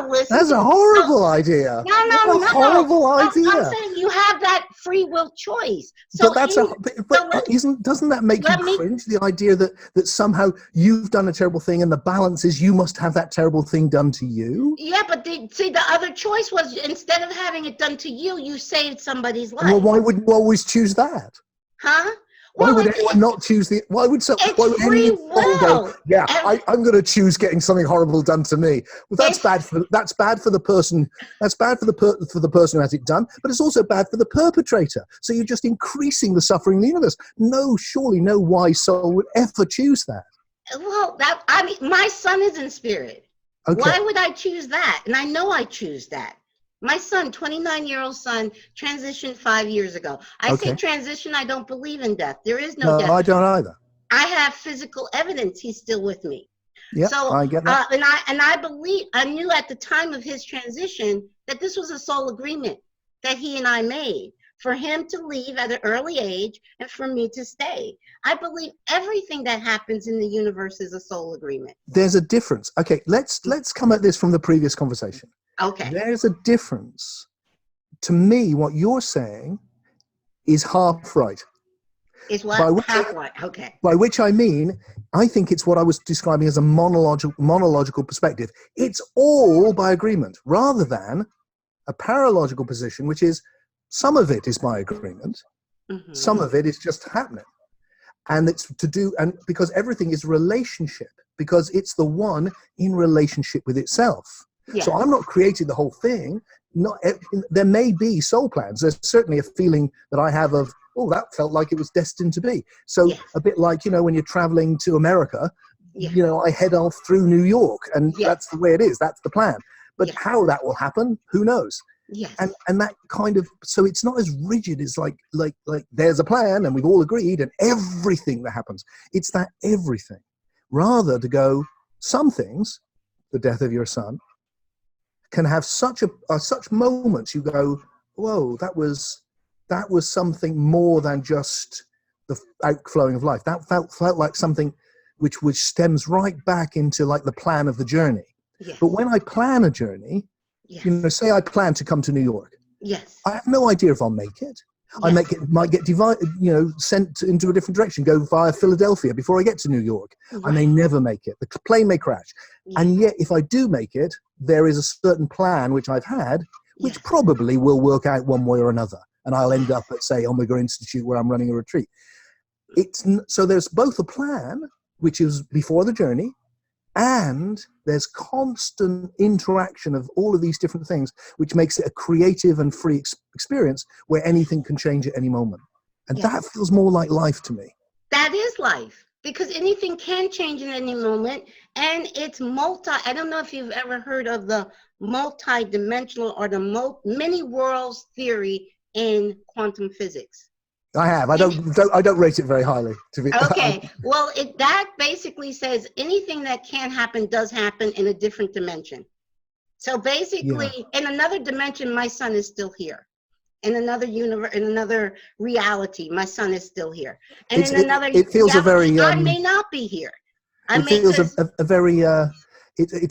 listen. That's a horrible idea. No. Horrible idea. I'm saying you have that free will choice. So doesn't that make you cringe, the idea that somehow you've done a terrible thing and the balance is you must have that terrible thing done to you? Yeah, but the other choice was, instead of having it done to you, you saved somebody's life. Well, why wouldn't you always choose that? Huh? Why Well, would it's anyone not choose why would free any soul go, will. yeah, And I'm going to choose getting something horrible done to me? Well, that's it's bad for the person. That's bad for the person who has it done, but it's also bad for the perpetrator. So you're just increasing the suffering in the universe. No, surely no wise soul would ever choose that. well, that I mean, my son is in spirit. Okay. Why would I choose that? And I know I choose that. My son, 29-year-old son, transitioned 5 years ago. I say Okay. transition, I don't believe in death. There is no No, death. I don't either. I have physical evidence he's still with me. Yeah, So, I get that. and I believe, I knew at the time of his transition that this was a soul agreement that he and I made for him to leave at an early age and for me to stay. I believe everything that happens in the universe is a soul agreement. There's a difference. Okay, let's come at this from the previous conversation. Okay. There's a difference. To me, what you're saying is half right. Is By what? which, Half right. Okay. by which I mean, I think it's what I was describing as a monological perspective. It's all by agreement, rather than a paralogical position, which is some of it is by agreement, Mm-hmm. some of it is just happening. And it's to do, and because everything is relationship, because it's the one in relationship with itself. Yes. So I'm not creating the whole thing. There may be soul plans. There's certainly a feeling that I have of, oh, that felt like it was destined to be. So Yes. a bit like, when you're traveling to America, Yes. I head off through New York, and Yes. that's the way it is. That's the plan. But Yes. how that will happen, who knows? Yes. And that kind of, so it's not as rigid as like there's a plan and we've all agreed and everything that happens. It's that everything. Rather to go, some things, the death of your son, can have such moments you go, whoa, that was something more than just the outflowing of life. That felt like something which stems right back into like the plan of the journey. Yes. But when I plan a journey, Yes. say I plan to come to New York, Yes. I have no idea if I'll make it. I might get sent into a different direction, go via Philadelphia before I get to New York. Right. I may never make it. The plane may crash. Yes. And yet, if I do make it, there is a certain plan which I've had, which Yes. probably will work out one way or another. And I'll end up at, say, Omega Institute, where I'm running a retreat. So there's both a plan, which is before the journey, and there's constant interaction of all of these different things, which makes it a creative and free experience where anything can change at any moment. And that feels more like life to me. That is life, because anything can change at any moment. And it's I don't know if you've ever heard of the multi-dimensional or the many worlds theory in quantum physics. I have. I don't rate it very highly. To be okay. Well, that basically says anything that can happen does happen in a different dimension. So basically, in another dimension, my son is still here. In another universe, in another reality, my son is still here. And in another, it feels reality, I may not be here. It's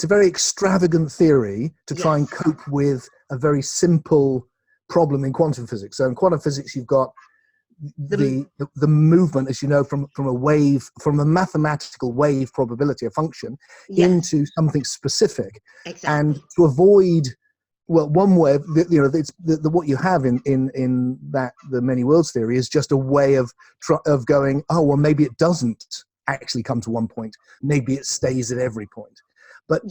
a very extravagant theory to try and cope with a very simple problem in quantum physics. So in quantum physics, you've got the movement, as you know, from a wave, from a mathematical wave probability, a function, into something specific. Exactly. And to avoid, well, one way, it's what you have in that the many worlds theory is just a way of going, oh, well, maybe it doesn't actually come to one point. Maybe it stays at every point. But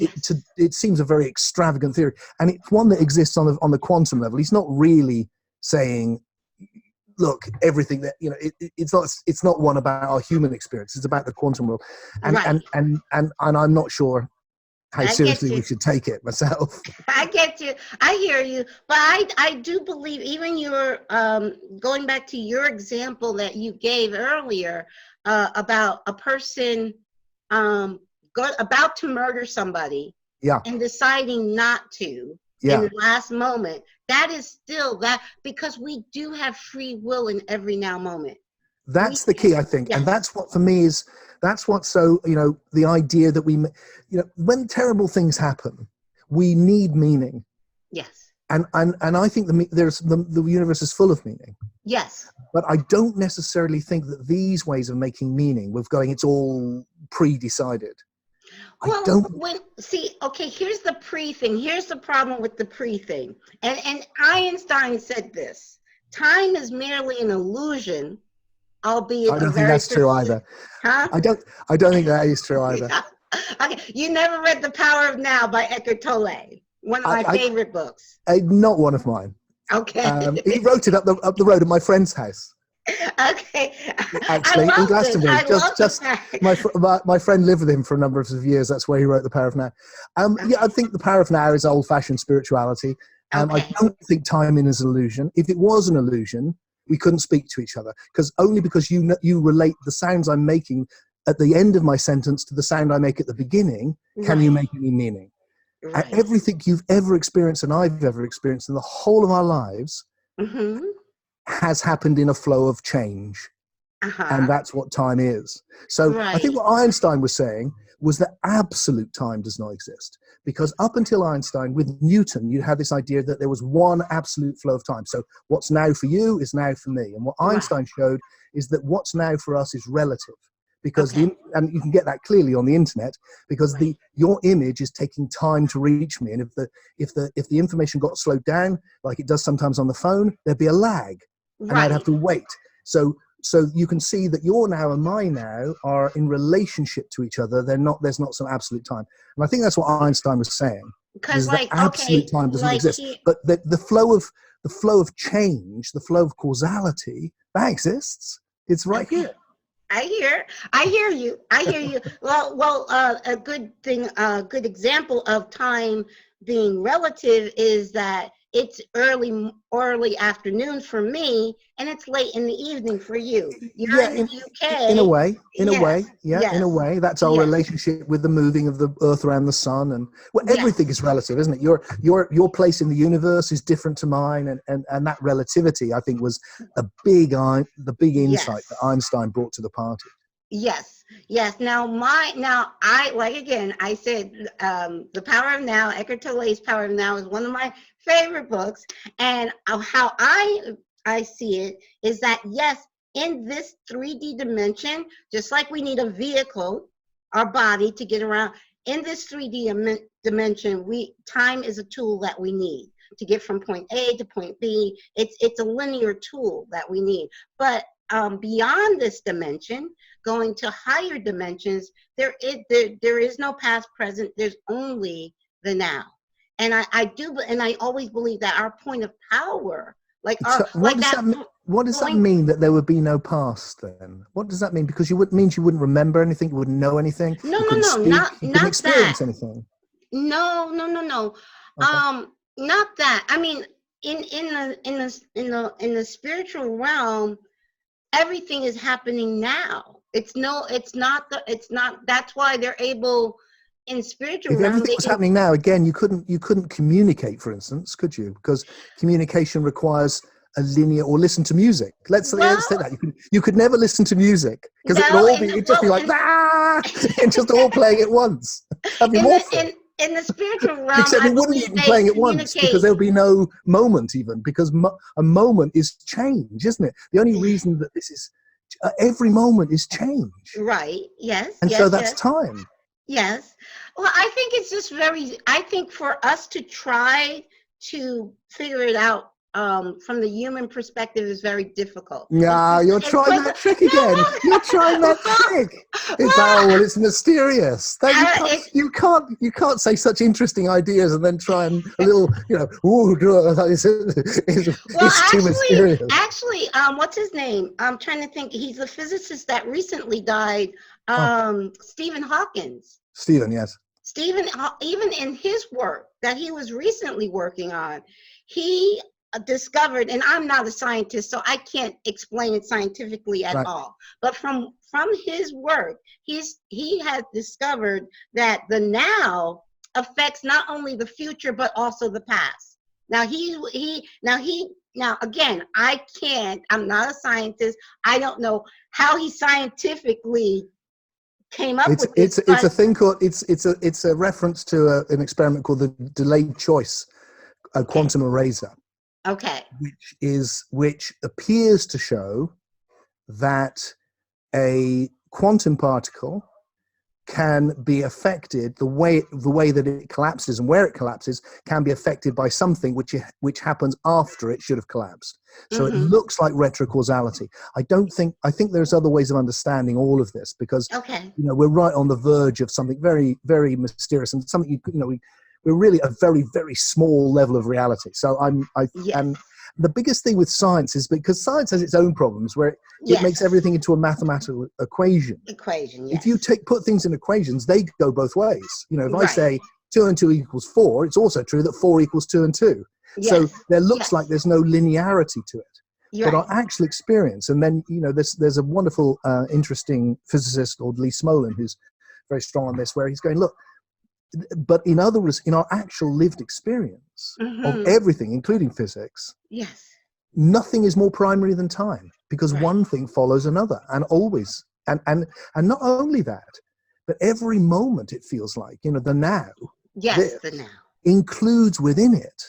it seems a very extravagant theory, and it's one that exists on the quantum level. He's not really saying, look, everything that it's not one about our human experience. It's about the quantum world, and I'm not sure how seriously we should take it myself. I get you. I hear you, but I do believe even your going back to your example that you gave earlier about a person about to murder somebody, and deciding not to. In the last moment, that is still that, because we do have free will in every now moment. That's the key, I think. And that's what, for me, so, the idea that when terrible things happen, we need meaning. Yes. And I think the universe is full of meaning. Yes. But I don't necessarily think that these ways of making meaning, it's all pre-decided. Well, here's the pre thing. Here's the problem with the pre thing. And Einstein said this: time is merely an illusion albeit I a don't think very that's true either. Huh? I don't think that is true either. Okay, you never read The Power of Now by Eckhart Tolle, one of my favorite books. Not one of mine. Okay. He wrote it up the road at my friend's house. Okay. Actually, in Glastonbury, my friend lived with him for a number of years. That's where he wrote The Power of Now. Yeah, I think The Power of Now is old-fashioned spirituality. I don't think time is an illusion. If it was an illusion, we couldn't speak to each other, only because you relate the sounds I'm making at the end of my sentence to the sound I make at the beginning. Can you make any meaning? Right. And everything you've ever experienced and I've ever experienced in the whole of our lives has happened in a flow of change. And that's what time is. So I think what Einstein was saying was that absolute time does not exist, because up until Einstein, with Newton, you had this idea that there was one absolute flow of time. So what's now for you is now for me. And what Einstein showed is that what's now for us is relative, because and you can get that clearly on the internet, because your image is taking time to reach me. And if the information got slowed down, like it does sometimes on the phone, there'd be a lag, and I'd have to wait. So you can see that your now and my now are in relationship to each other. There's not some absolute time. And I think that's what Einstein was saying. Because absolute time doesn't exist. But the flow of change, the flow of causality, that exists. It's right here. I hear you. Well, a good thing, a good example of time being relative is that it's early afternoon for me, and it's late in the evening for you. You're in the UK. In a way, in a way. That's our relationship with the moving of the Earth around the sun, and everything is relative, isn't it? Your place in the universe is different to mine, and that relativity, I think, was the big insight that Einstein brought to the party. Yes. Now I said, The Power of Now, Eckhart Tolle's Power of Now, is one of my favorite books. And how I see it is that, yes, in this 3D dimension, just like we need a vehicle, our body, to get around, in this 3D dimension, time is a tool that we need to get from point A to point B. It's a linear tool that we need. But beyond this dimension, going to higher dimensions, there is no past, present. There's only the now. And I always believe that our point of power, what does that mean that there would be no past then? What does that mean? Because you wouldn't remember anything, you wouldn't know anything. No, not experience anything. No. Okay. Not that. I mean, in the spiritual realm, everything is happening now. That's why they're able in spiritual realm. If everything was happening now, again, you couldn't communicate, for instance, could you? Because communication requires a linear, or listen to music. Let's take that. You could never listen to music, because it'd just be like and just all playing at once. That'd be awful. In the spiritual realm, except it wouldn't even be playing at once, because there would be no moment even, because a moment is change, isn't it? The only reason that this is every moment is change. Right. Yes. And so that's time. Yes. Well, I think it's just I think for us to try to figure it out from the human perspective is very difficult. Yeah, you're trying that trick again. You're trying that trick. It's mysterious. You can't say such interesting ideas and then try and a little, it's too mysterious. Actually, what's his name? I'm trying to think. He's a physicist that recently died. Stephen Hawking. Stephen, yes. Stephen, even in his work that he was recently working on, he discovered, and I'm not a scientist, so I can't explain it scientifically at all. But from his work, he has discovered that the now affects not only the future but also the past. Now again, I'm not a scientist. I don't know how he scientifically came up with this. It's a thing called it's a reference to an experiment called the delayed choice quantum eraser. Okay. Which appears to show that a quantum particle can be affected, the way that it collapses and where it collapses can be affected by something which happens after it should have collapsed. So it looks like retrocausality. I think there's other ways of understanding all of this, because we're right on the verge of something very, very mysterious, and something we're really a very, very small level of reality. So and the biggest thing with science is because science has its own problems where it makes everything into a mathematical equation. If you put things in equations, they go both ways. If I say 2 and 2 equals 4, it's also true that 4 equals 2 and 2. So there looks like there's no linearity to it. But our actual experience, and then there's a wonderful, interesting physicist called Lee Smolin who's very strong on this, where he's going, look, but in other words, in our actual lived experience of everything, including physics, nothing is more primary than time, because one thing follows another, and always, and not only that, but every moment it feels like, the now, the now includes within it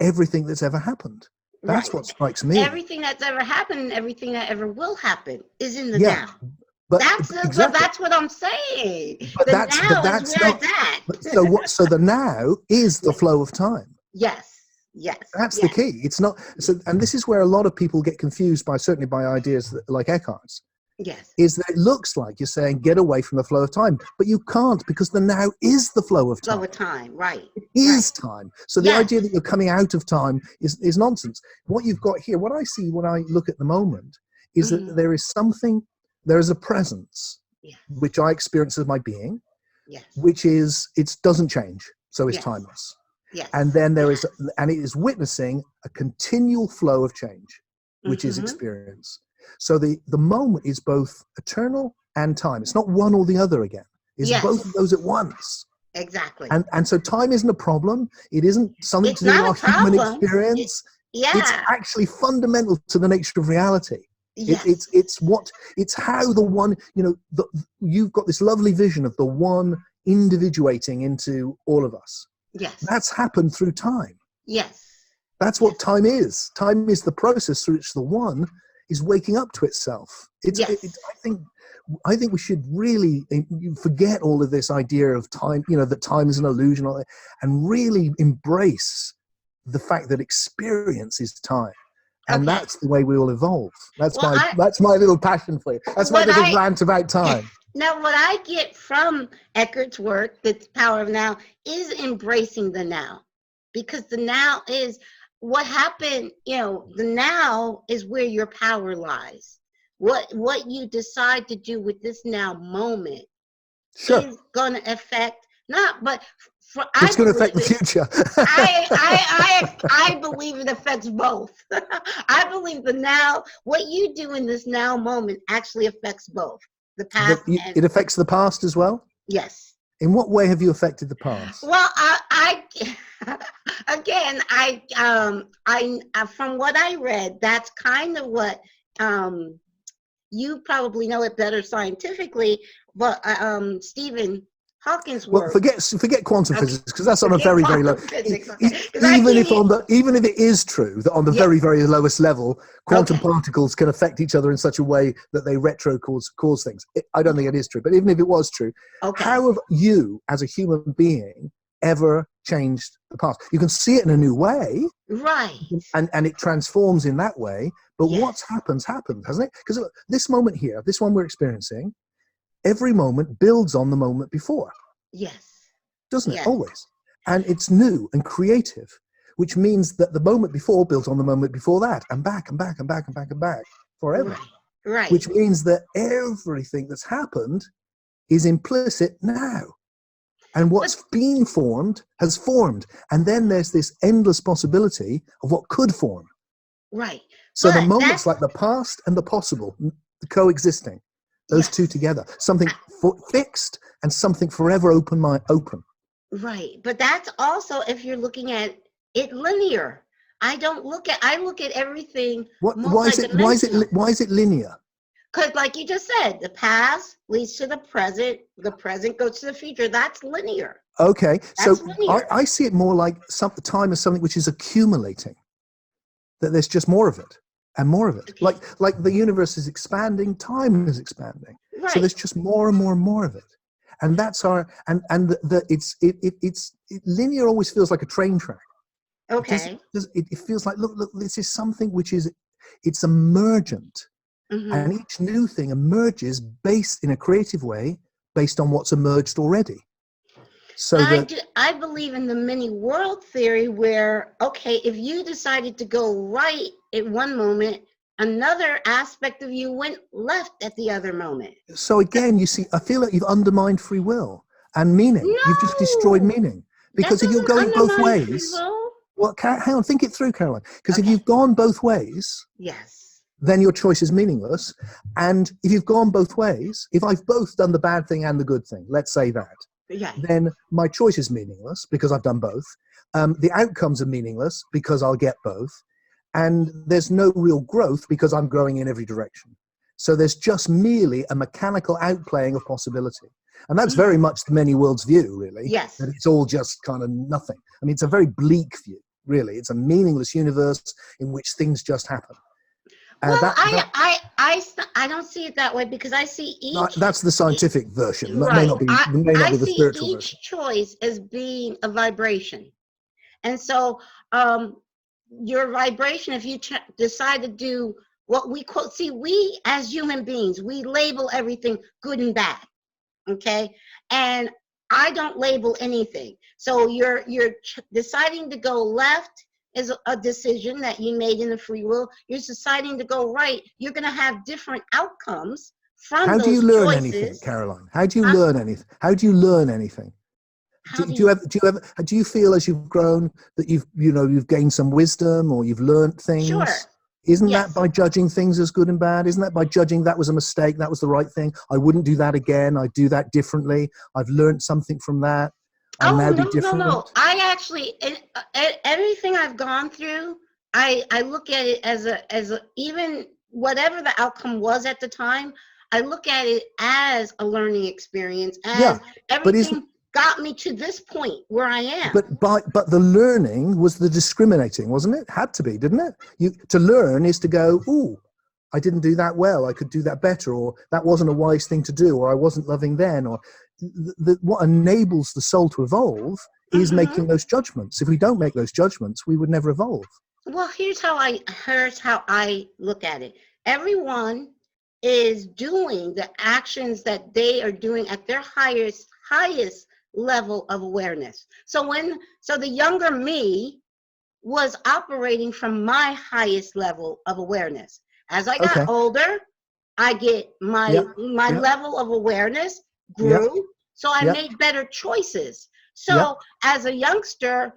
everything that's ever happened. That's what strikes me. Everything that's ever happened and everything that ever will happen is in the now. But that's what I'm saying. But that's not. So the now is the flow of time. Yes. That's the key. It's not. So, and this is where a lot of people get confused certainly by ideas like Eckhart's. Is that it looks like you're saying get away from the flow of time, but you can't, because the now is the flow of time. Flow of time, right? It is time. So the idea that you're coming out of time is nonsense. What you've got here, what I see when I look at the moment, is that there is something. There is a presence, which I experience as my being, which is, it doesn't change, so it's timeless. And then there is, and it is witnessing a continual flow of change, which is experience. So the moment is both eternal and time. It's not one or the other again. It's both of those at once. Exactly. And so time isn't a problem. It isn't something to do with our human experience. It's actually fundamental to the nature of reality. It's how the one, you've got this lovely vision of the one individuating into all of us. That's happened through time. That's what time is. Time is the process through which the one is waking up to itself. I think we should really forget all of this idea of time, that time is an illusion, and really embrace the fact that experience is time. And that's the way we will evolve. That's my little passion for you. That's my little rant about time. Now, what I get from Eckhart's work, The Power of Now, is embracing the now. Because the now is what happened, the now is where your power lies. What you decide to do with this now moment is going to affect, it's going to affect the future. I believe it affects both. I believe what you do in this now moment actually affects both the past. It affects the past as well? Yes. In what way have you affected the past? Well, I from what I read, that's kind of what you probably know it better scientifically, but Stephen Hawking's work. Well, forget quantum physics, because that's on a very, very low. Even if it is true that on the very, very lowest level, quantum particles can affect each other in such a way that they cause things. I don't think it is true, but even if it was true, how have you, as a human being, ever changed the past? You can see it in a new way, right? And it transforms in that way. But what's happened, hasn't it? Because this moment here, this one we're experiencing, every moment builds on the moment before. Doesn't it? Always. And it's new and creative, which means that the moment before built on the moment before that, and back and back and back and back and back forever. Right. Which means that everything that's happened is implicit now. And what's been formed has formed. And then there's this endless possibility of what could form. Right. So the moment's like the past and the possible, coexisting. Those two together, something fixed and something forever open. Right, but that's also if you're looking at it linear. I look at everything. Why is it linear? Because, like you just said, the past leads to the present goes to the future. That's linear. Okay, so I see it more like time as something which is accumulating. That there's just more of it. And more of it. Like the universe is expanding, time is expanding. Right. So there's just more and more and more of it. And that's our, it's linear always feels like a train track. Okay. It feels like, look, this is something which is, it's emergent. And Mm-hmm. each new thing emerges based in a creative way, based on what's emerged already. So that I believe in the many world theory where, okay, if you decided to go right at one moment, another aspect of you went left at the other moment. so again, you see, I feel like you've undermined free will and meaning. You've just destroyed No, meaning. that Because if you're doesn't going both undermine free ways, will. well, hang on, think it through, Caroline. Because if Okay. you've gone both ways, Yes. then your choice is meaningless. And if you've gone both ways, if I've both done the bad thing and the good thing, let's say that, Right. then my choice is meaningless because I've done both. The outcomes are meaningless because I'll get both. And there's no real growth because I'm growing in every direction. So there's just merely a mechanical outplaying of possibility. And that's very much the many worlds view, really, Yes. that it's all just kind of nothing. I mean, it's a very bleak view, really. It's a meaningless universe in which things just happen. Well, That I don't see it that way because I see that's the scientific version. That right. may not I be the see spiritual version. each choice as being a vibration. And so your vibration, if you decide to do what we call, see, we as human beings, we label everything good and bad. Okay. And I don't label anything. So you're deciding to go left is a decision that you made in the free will. You're deciding to go right. You're going to have different outcomes from How do you those learn anything, choices. Caroline? How do you Huh? learn anything? How do you learn anything? How do Do you feel as you've grown that you've gained some wisdom or you've learned Sure. things? Isn't that Yes. by judging things as good and bad? Isn't that by judging that was a mistake, that was the right thing? I wouldn't do that again. I'd do that differently. I've learned something from that. I'll Oh, now be no. different. I actually, everything I've gone through, I look at it as a, even whatever the outcome was at the time, I look at it as a learning experience, Yeah, as but isn't everything got me to this point where I am. but the learning was the discriminating, wasn't it? Had to be, didn't it? To learn is to go, ooh, I didn't do that well. I could do that better, or that wasn't a wise thing to do, or I wasn't loving then, or what enables the soul to evolve is Hmm. making those judgments. If we don't make those judgments, we would never evolve. Well, here's how I look at it. Everyone is doing the actions that they are doing at their highest level of awareness. So the younger me was operating from my highest level of awareness. As I got Okay. older, I get my Yep. Yep. level of awareness Yep. grew, so I Yep. made better choices. Yep. So as a youngster,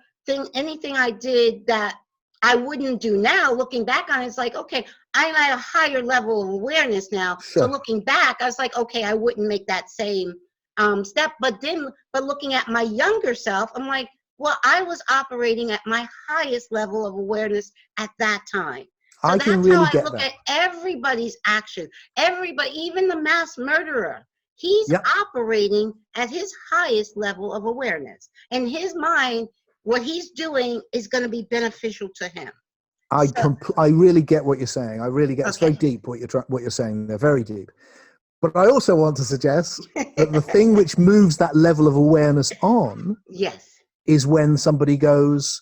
anything I did that I wouldn't do now, looking back on it, it's like, okay, I'm at a higher level of awareness now. So Sure. looking back, I was like, okay, I wouldn't make that same step. But looking at my younger self, I'm like, well, I was operating at my highest level of awareness at that time. So I can that's how really I get look that. at everybody's action. Everybody, even the mass murderer, he's Yep. operating at his highest level of awareness. In his mind, what he's doing is going to be beneficial to him. I really get what you're saying. I really get. It's very Okay. deep what you're saying. They're very deep. But I also want to suggest that the thing which moves that level of awareness on Yes. is when somebody goes,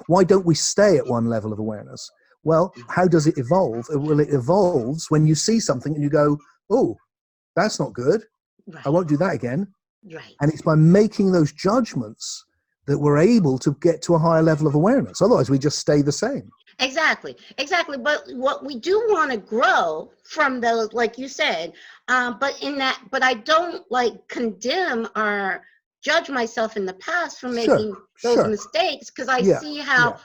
why don't we stay at one level of awareness? Well, how does it evolve? Well, it evolves when you see something and you go, oh, that's not good. I Right. won't do that again. Right. And it's by making those judgments that we're able to get to a higher level of awareness. Otherwise, we just stay the same. Exactly. But what we do want to grow from those, like you said, but I don't condemn or judge myself in the past for making those Sure. mistakes, because I Yeah, see how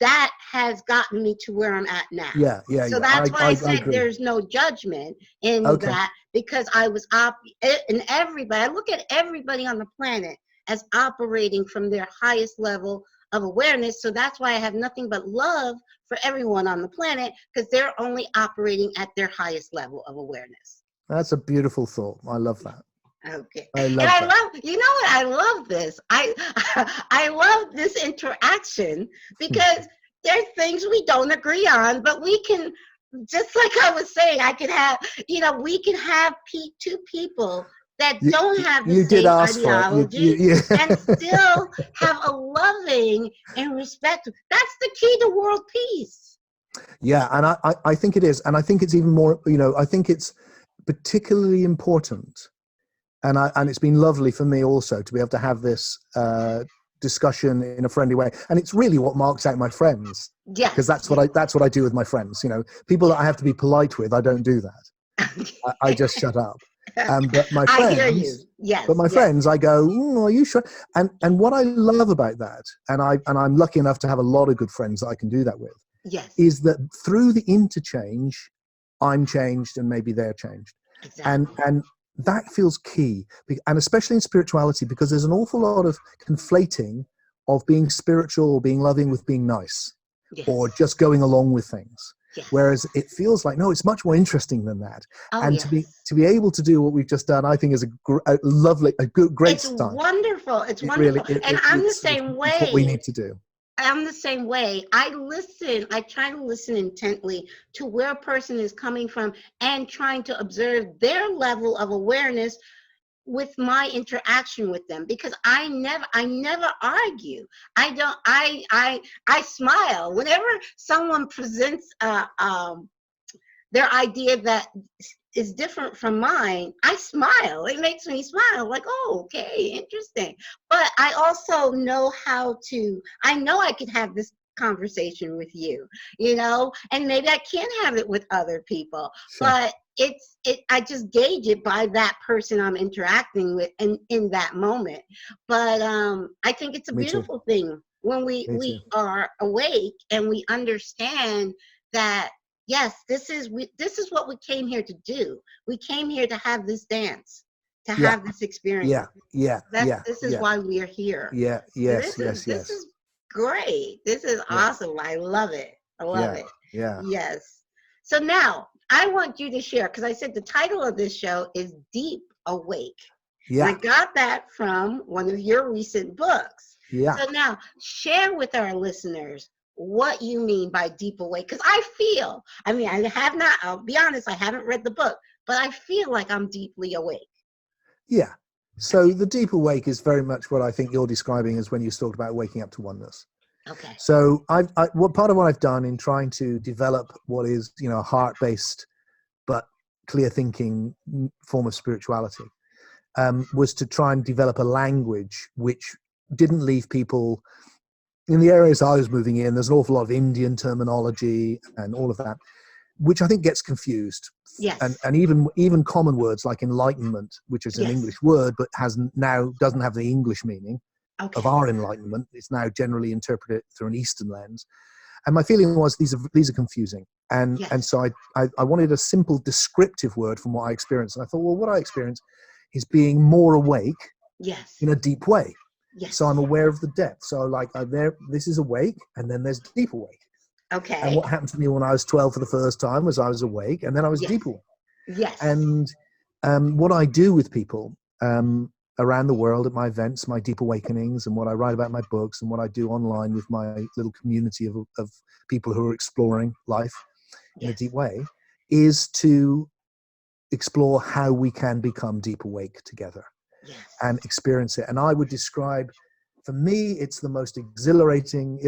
that has gotten me to where I'm at now. yeah. So that's why I said agree. there's no judgment in Okay. that, because I was and everybody, I look at everybody on the planet as operating from their highest level of awareness. So that's why I have nothing but love for everyone on the planet, because they're only operating at their highest level of awareness. That's a beautiful thought. I love that. Okay. I And love I that. love, you know what? I love this. I love this interaction, because there's things we don't agree on, but we can, just like I was saying, I can have, we can have two people that don't have the you did same ask for it. ideology and still have a loving and respect. That's the key to world peace. Yeah, and I think it is. And I think it's even more, I think it's particularly important. And it's been lovely for me also to be able to have this discussion in a friendly way. And it's really what marks out my friends. Yes. Because that's what I do with my friends. People that I have to be polite with, I don't do that. I just shut up. But my friends, I hear you. Yes. But my friends, I go, are you sure? And what I love about that, and I'm lucky enough to have a lot of good friends that I can do that with. Yes. Is that through the interchange, I'm changed and maybe they're changed. Exactly. And that feels key, and especially in spirituality, because there's an awful lot of conflating of being spiritual or being loving with being nice, yes. or just going along with things. Yes. Whereas it feels like, no, it's much more interesting than that. Oh, and yes. to be able to do what we've just done, I think is a lovely, great start. Wonderful. It's wonderful. And I'm the same way. It's what we need to do. I'm the same way. I try to listen intently to where a person is coming from and trying to observe their level of awareness with my interaction with them, because I never argue. I smile whenever someone presents their idea that is different from mine. I smile. It makes me smile, like, oh, okay, interesting. But I also know I know I could have this conversation with you, and maybe I can't have it with other people. Sure. But I just gauge it by that person I'm interacting with in that moment. But I think it's a beautiful thing when we are awake and we understand that, yes, this is what we came here to do. We came here to have this dance, to have this experience. This is why we are here. This is great. This is awesome. I love it. I love it. Yeah. Yes. So now I want you to share, because I said the title of this show is Deep Awake. Yeah. And I got that from one of your recent books. Yeah. So now share with our listeners what you mean by deep awake. Because I'll be honest, I haven't read the book, but I feel like I'm deeply awake. Yeah. So the deep awake is very much what I think you're describing as when you talked about waking up to oneness. Okay. So part of what I've done in trying to develop what is, a heart-based but clear thinking form of spirituality was to try and develop a language which didn't leave people in the areas I was moving in. There's an awful lot of Indian terminology and all of that, which I think gets confused. Yes. And even common words like enlightenment, which is an English word, but doesn't have the English meaning of our enlightenment. It's now generally interpreted through an Eastern lens. And my feeling was these are confusing. And so I wanted a simple descriptive word from what I experienced. And I thought, well, what I experienced is being more awake in a deep way. Yes. So I'm aware of the depth. So this is awake, and then there's deep awake. Okay. And what happened to me when I was 12 for the first time was I was awake, and then I was deep awake. Yes. And what I do with people around the world at my events, my deep awakenings, and what I write about in my books, and what I do online with my little community of people who are exploring life in a deep way, is to explore how we can become deep awake together and experience it. And I would describe, for me, it's the most exhilarating.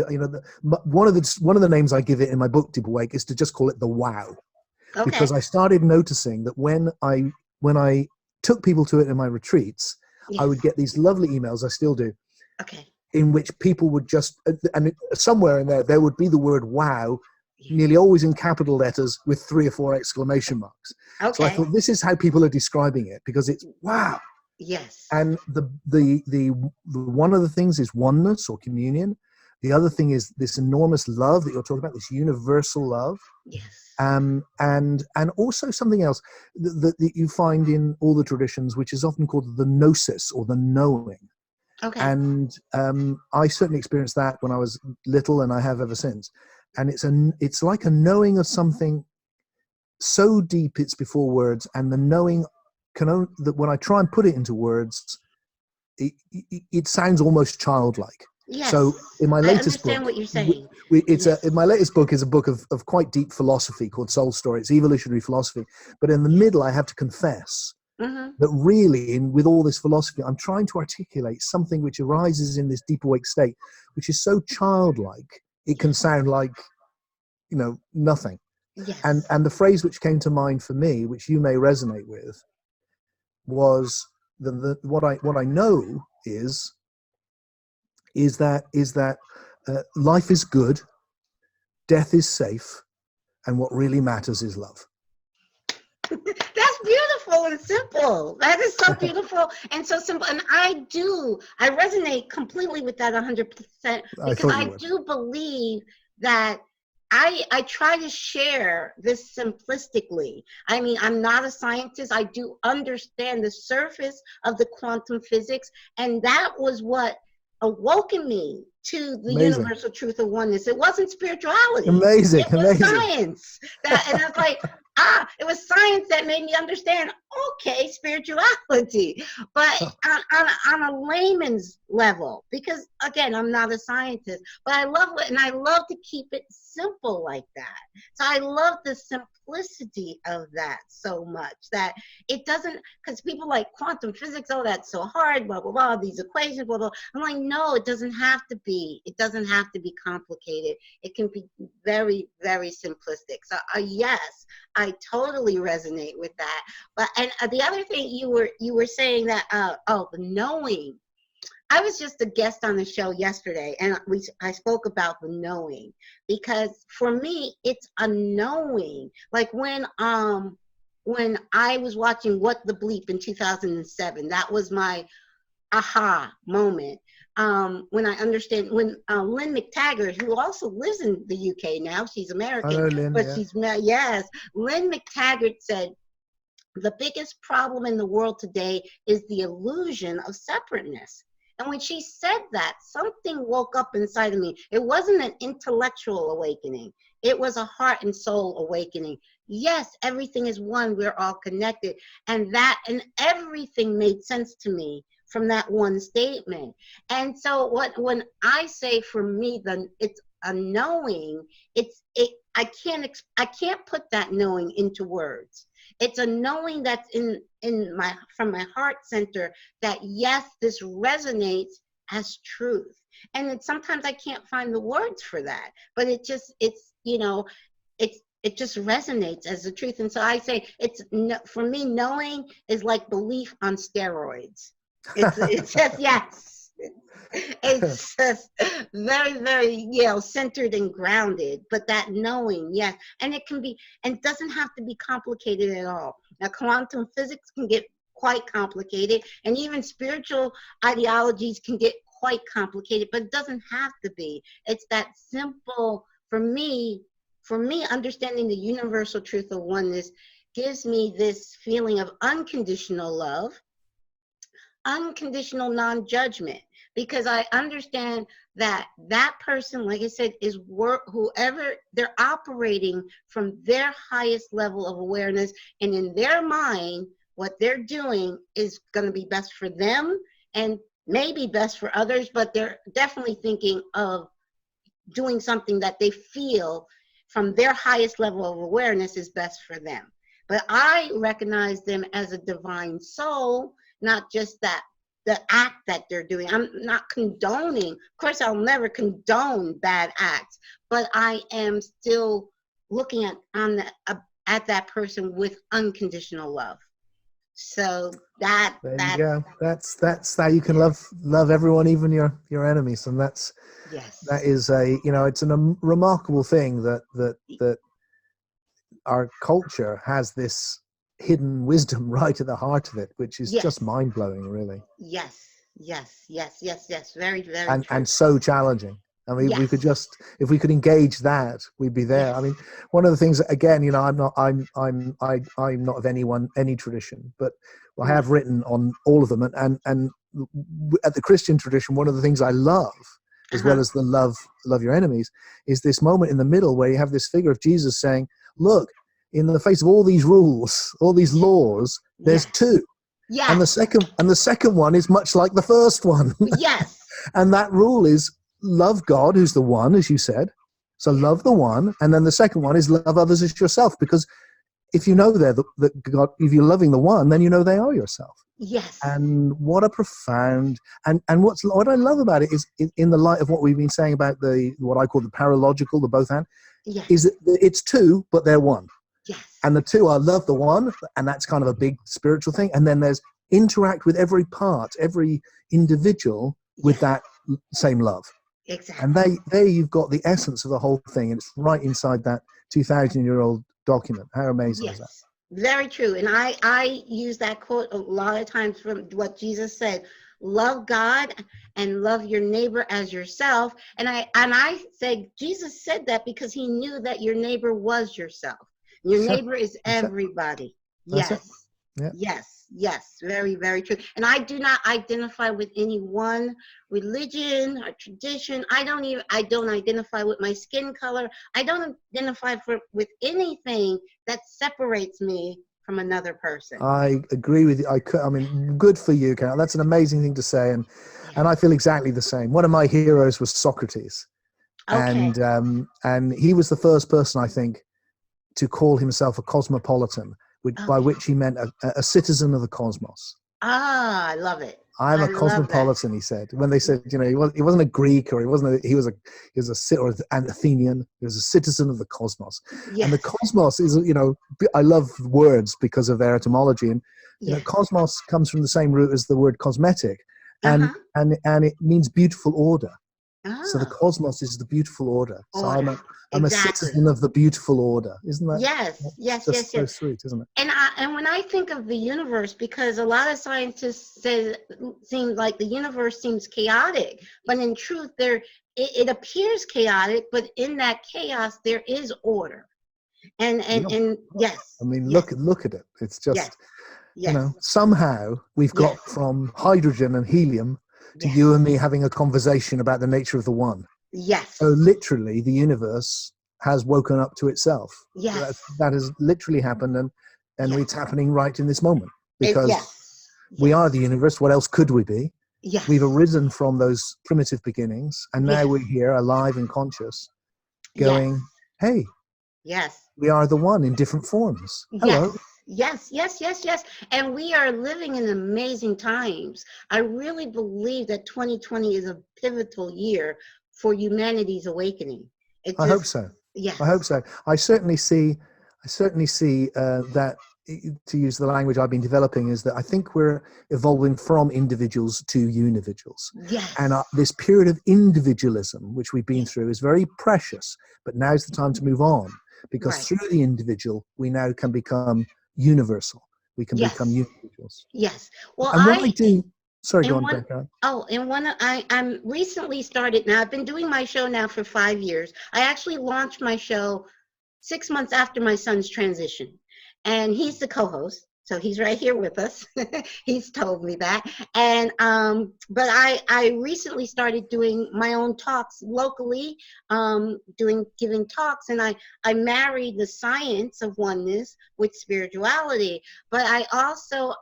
One of the names I give it in my book, Deep Awake, is to just call it the wow, because I started noticing that when I took people to it in my retreats, I would get these lovely emails. I still do. In which people would and somewhere in there would be the word wow, nearly always in capital letters with 3 or 4 exclamation marks. So I thought, this is how people are describing it, because it's wow. Yes. And the one of the things is oneness or communion. The other thing is this enormous love that you're talking about, this universal love. Yes. And also something else that you find in all the traditions, which is often called the gnosis, or the knowing. Okay. And I certainly experienced that when I was little, and I have ever since. And it's like a knowing of something so deep it's before words, and the knowing that when I try and put it into words, it sounds almost childlike. Yes. So in my latest book, what you're saying. In my latest book is a book of quite deep philosophy called Soul Story. It's evolutionary philosophy. But in the middle, I have to confess Mm-hmm. That really, with all this philosophy, I'm trying to articulate something which arises in this deep awake state, which is so childlike, it can sound like, nothing. Yes. And the phrase which came to mind for me, which you may resonate with, was what I know is that life is good, death is safe, and what really matters is love. That's beautiful and simple. That is so beautiful and so simple. And I resonate completely with that 100% because I do believe that I try to share this simplistically. I mean, I'm not a scientist. I do understand the surface of the quantum physics, and that was what awoken me to the Amazing. Universal truth of oneness. It wasn't spirituality. Amazing. It was science. And I was like, it was science that made me understand, okay, spirituality, but on a layman's level, because again, I'm not a scientist, but I love it, and I love to keep it simple like that. So I love the simplicity of that so much, that it doesn't, because people like quantum physics, oh, that's so hard, blah, blah, blah, these equations, blah, blah. I'm like, no, it doesn't have to be. It doesn't have to be complicated. It can be very, very simplistic. So yes, I totally resonate with that. But and the other thing you were saying that the knowing. I was just a guest on the show yesterday, and I spoke about the knowing, because for me it's a knowing. Like when I was watching What the Bleep in 2007, that was my aha moment. When I understand, when Lynn McTaggart, who also lives in the UK now, she's American, I know Lynn, but yeah. Lynn McTaggart said, the biggest problem in the world today is the illusion of separateness. And when she said that, something woke up inside of me. It wasn't an intellectual awakening. It was a heart and soul awakening. Yes, everything is one. We're all connected. And everything made sense to me from that one statement. And so when I say, for me, it's a knowing, I can't put that knowing into words. It's a knowing that's from my heart center, that yes, this resonates as truth. And sometimes I can't find the words for that, but it just resonates as the truth. And so I say, for me, knowing is like belief on steroids. It's just, yes. It's just very, very, centered and grounded, but that knowing, yes. And it can be, and it doesn't have to be complicated at all. Now, quantum physics can get quite complicated, and even spiritual ideologies can get quite complicated, but it doesn't have to be. It's that simple. For me, understanding the universal truth of oneness gives me this feeling of unconditional love, unconditional non-judgment, because I understand that person, like I said, is whoever they're operating from their highest level of awareness, and in their mind, what they're doing is going to be best for them and maybe best for others, but they're definitely thinking of doing something that they feel from their highest level of awareness is best for them. But I recognize them as a divine soul, not just the act that they're doing. I'm not condoning. Of course, I'll never condone bad acts, but I am still looking at that person with unconditional love. So there you go. That's how you can love everyone, even your enemies, and that is it's a remarkable thing that our culture has this hidden wisdom right at the heart of it, which is just mind-blowing, really. Yes. Very, very true. And so challenging. I mean, we could if we could engage that, we'd be there. I mean, one of the things, again, I'm not of any tradition, but I have written on all of them, and at the Christian tradition, one of the things I love, as well as the love your enemies, is this moment in the middle where you have this figure of Jesus saying, look, in the face of all these rules, all these laws, there's two. Yes. And the second one is much like the first one. Yes. And that rule is love God, who's the one, as you said. So love the one. And then the second one is love others as yourself, because if you know that God, if you're loving the one, then you know they are yourself. Yes. And what a profound, and what I love about it is in the light of what we've been saying about what I call the paralogical, the both and, Yes. is that it's two, but they're one. Yes. And the two are love the one, and that's kind of a big spiritual thing. And then there's interact with every part, every individual with that same love. Exactly. And there you've got the essence of the whole thing, and it's right inside that 2,000-year-old document. How amazing is that? Very true. And I use that quote a lot of times from what Jesus said: love God and love your neighbor as yourself. And I say Jesus said that because he knew that your neighbor was yourself. Your neighbor is everybody. Yes. Yeah. Yes. Very, very true. And I do not identify with any one religion or tradition. I don't identify with my skin color. I don't identify with anything that separates me from another person. I agree with you. I mean, good for you, Carol. That's an amazing thing to say. And I feel exactly the same. One of my heroes was Socrates. Okay. And he was the first person, I think, to call himself a cosmopolitan, by which he meant a citizen of the cosmos. Ah, I love it. I'm a cosmopolitan, he said. When they said, he wasn't a Greek, or he was an Athenian. He was a citizen of the cosmos. Yes. And the cosmos is, I love words because of their etymology. And cosmos comes from the same root as the word cosmetic, and it means beautiful order. So the cosmos is the beautiful order. So I'm a citizen of the beautiful order, isn't that? Yes. So sweet, isn't it? And when I think of the universe, because a lot of scientists seem like the universe seems chaotic, but in truth, it appears chaotic, but in that chaos there is order. And yes. I mean, look at it. It's just somehow we've got from hydrogen and helium to you and me having a conversation about the nature of the one. Yes. So literally the universe has woken up to itself. Yes. That has literally happened, and it's happening right in this moment, because we are the universe. What else could we be? Yes. We've arisen from those primitive beginnings, and now we're here alive and conscious, going, hey, we are the one in different forms. Hello. Yes. And we are living in amazing times. I really believe that 2020 is a pivotal year for humanity's awakening. I hope so. Yes. I hope so. I certainly see that, to use the language I've been developing, is that I think we're evolving from individuals to unividuals. Yes. And this period of individualism, which we've been through, is very precious. But now's the time to move on, because through the individual, we now can become universal. We can become individuals. Yes. Well, and what I do. Sorry, go on, Becca. I'm recently started now. I've been doing my show now for 5 years. I actually launched my show 6 months after my son's transition, and he's the co-host. So he's right here with us. He's told me that. And but I recently started doing my own talks locally, giving talks, and I married the science of oneness with spirituality. But I also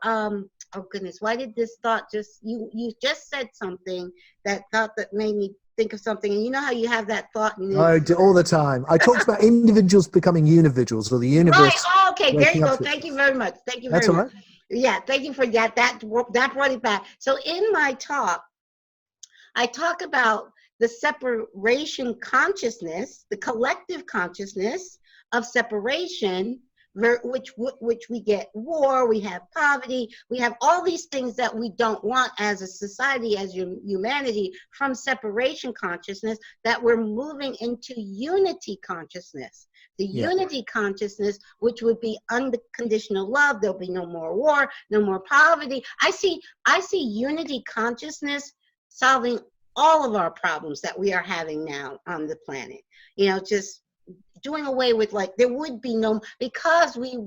oh goodness, why did this thought you just said something that made me think of something, and you know how you have that thought. I do all the time. I talked about individuals becoming unividuals, or the universe. Right. Oh, okay. There you go. Thank you very much. That's all right. Yeah. Thank you for that. That brought it back. So in my talk, I talk about the separation consciousness, the collective consciousness of separation, which we get war, we have poverty, we have all these things that we don't want as a society, as humanity, from separation consciousness, that we're moving into unity consciousness. The unity consciousness, which would be unconditional love. There'll be no more war, no more poverty. I see unity consciousness solving all of our problems that we are having now on the planet. Just doing away with, there would be no, because it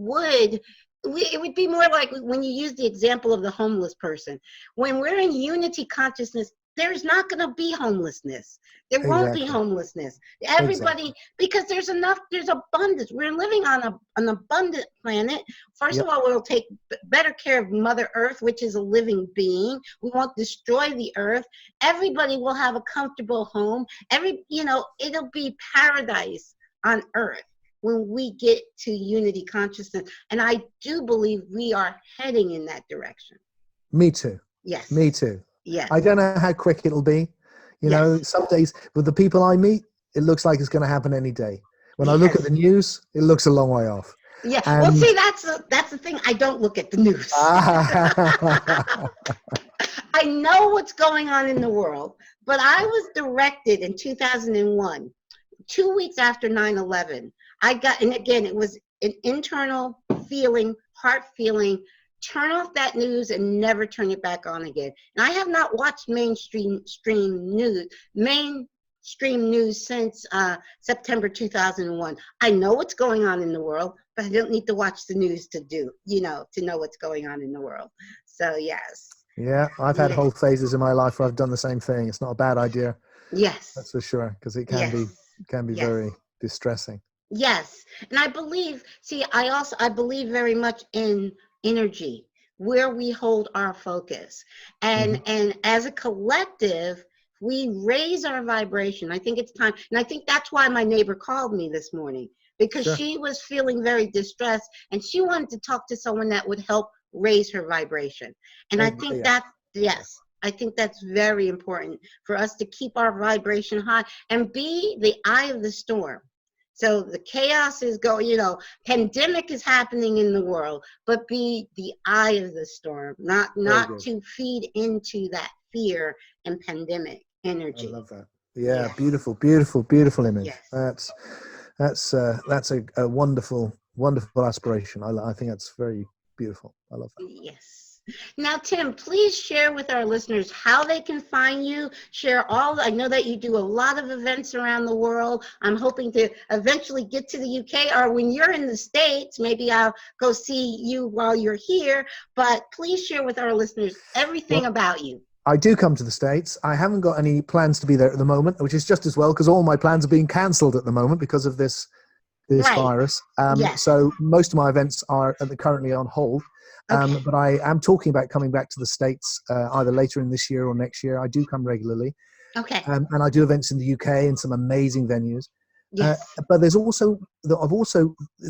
would be more like when you use the example of the homeless person. When we're in unity consciousness, there's not going to be homelessness. There won't be homelessness. Everybody, because there's abundance. We're living on an abundant planet. First of all, we'll take better care of Mother Earth, which is a living being. We won't destroy the earth. Everybody will have a comfortable home. It'll be paradise on earth. when we get to unity consciousness. And I do believe we are heading in that direction. Me too. Yes. Me too. Yes. I don't know how quick it'll be. You know, some days with the people I meet, it looks like it's going to happen any day. When I look at the news, it looks a long way off. Yeah. And well, see, that's the thing. I don't look at the news. I know what's going on in the world, but I was directed in 2001, 2 weeks after 9/11. I got, and again, it was an internal feeling, heart feeling. Turn off that news and never turn it back on again. And I have not watched mainstream news since September 2001. I know what's going on in the world, but I don't need to watch the news to know what's going on in the world. So yes. Yeah, I've had whole phases in my life where I've done the same thing. It's not a bad idea. Yes. That's for sure, because it can be very distressing. Yes. And I believe, I believe very much in energy, where we hold our focus. And as a collective, we raise our vibration. I think it's time. And I think that's why my neighbor called me this morning, because she was feeling very distressed and she wanted to talk to someone that would help raise her vibration. And I think I think that's very important for us to keep our vibration high and be the eye of the storm. So the chaos is pandemic is happening in the world, but be the eye of the storm, not to feed into that fear and pandemic energy. I love that. Yeah, beautiful, beautiful, beautiful image. Yes. That's a wonderful, wonderful aspiration. I think that's very beautiful. I love that. Yes. Now, Tim, please share with our listeners how they can find you. I know that you do a lot of events around the world. I'm hoping to eventually get to the UK, or when you're in the States, maybe I'll go see you while you're here. But please share with our listeners everything about you. I do come to the States. I haven't got any plans to be there at the moment, which is just as well, because all my plans are being cancelled at the moment because of this virus. So most of my events are currently on hold. But I am talking about coming back to the States either later in this year or next year. I do come regularly. Okay. And I do events in the UK in some amazing venues. Yes. But there's also, the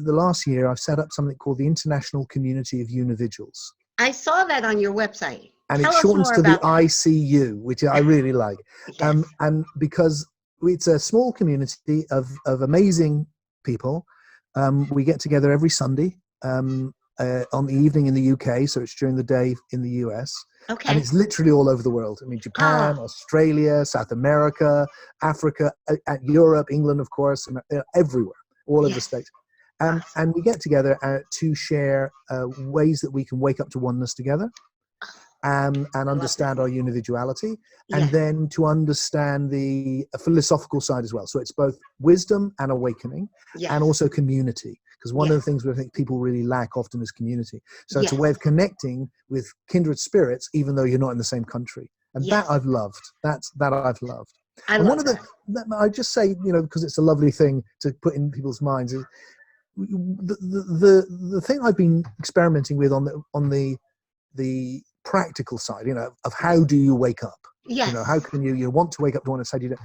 last year, I've set up something called the International Community of Unividuals. I saw that on your website. And it shortens to the ICU, which I really like. Yes. And because it's a small community of amazing people, we get together every Sunday on the evening in the UK, so it's during the day in the US. Okay. And it's literally all over the world. I mean, Japan, Australia, South America, Africa, Europe, England, of course, and everywhere, all over the States. And we get together to share ways that we can wake up to oneness together. And understand our individuality, and then to understand the philosophical side as well. So it's both wisdom and awakening, and also community. Because one of the things we think people really lack often is community. So it's a way of connecting with kindred spirits, even though you're not in the same country. And that I've loved. That I've loved. I just say, because it's a lovely thing to put in people's minds, is the thing I've been experimenting with on the practical side, of how do you wake up? How can you want to wake up to oneness? How do you do?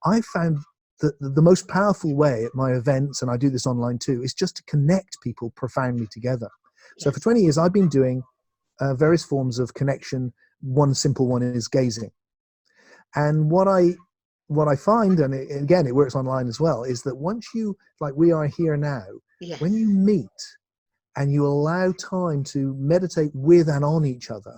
I found that the most powerful way at my events, and I do this online too, is just to connect people profoundly together. So for 20 years, I've been doing various forms of connection. One simple one is gazing. And what I find, and again, it works online as well, is that once you, like we are here now, when you meet and you allow time to meditate with and on each other,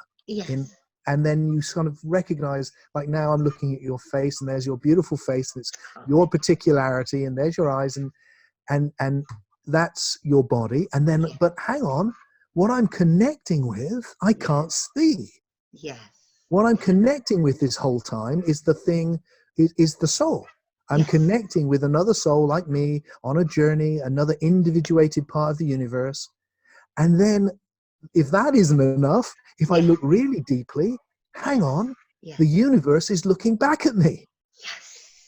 and then you sort of recognize, like now I'm looking at your face, and there's your beautiful face, that's your particularity, and there's your eyes, and that's your body. And then, but hang on, what I'm connecting with, I can't see. What I'm connecting with this whole time is the thing, is the soul. I'm connecting with another soul like me on a journey, another individuated part of the universe. And then if that isn't enough, if I look really deeply, hang on, the universe is looking back at me.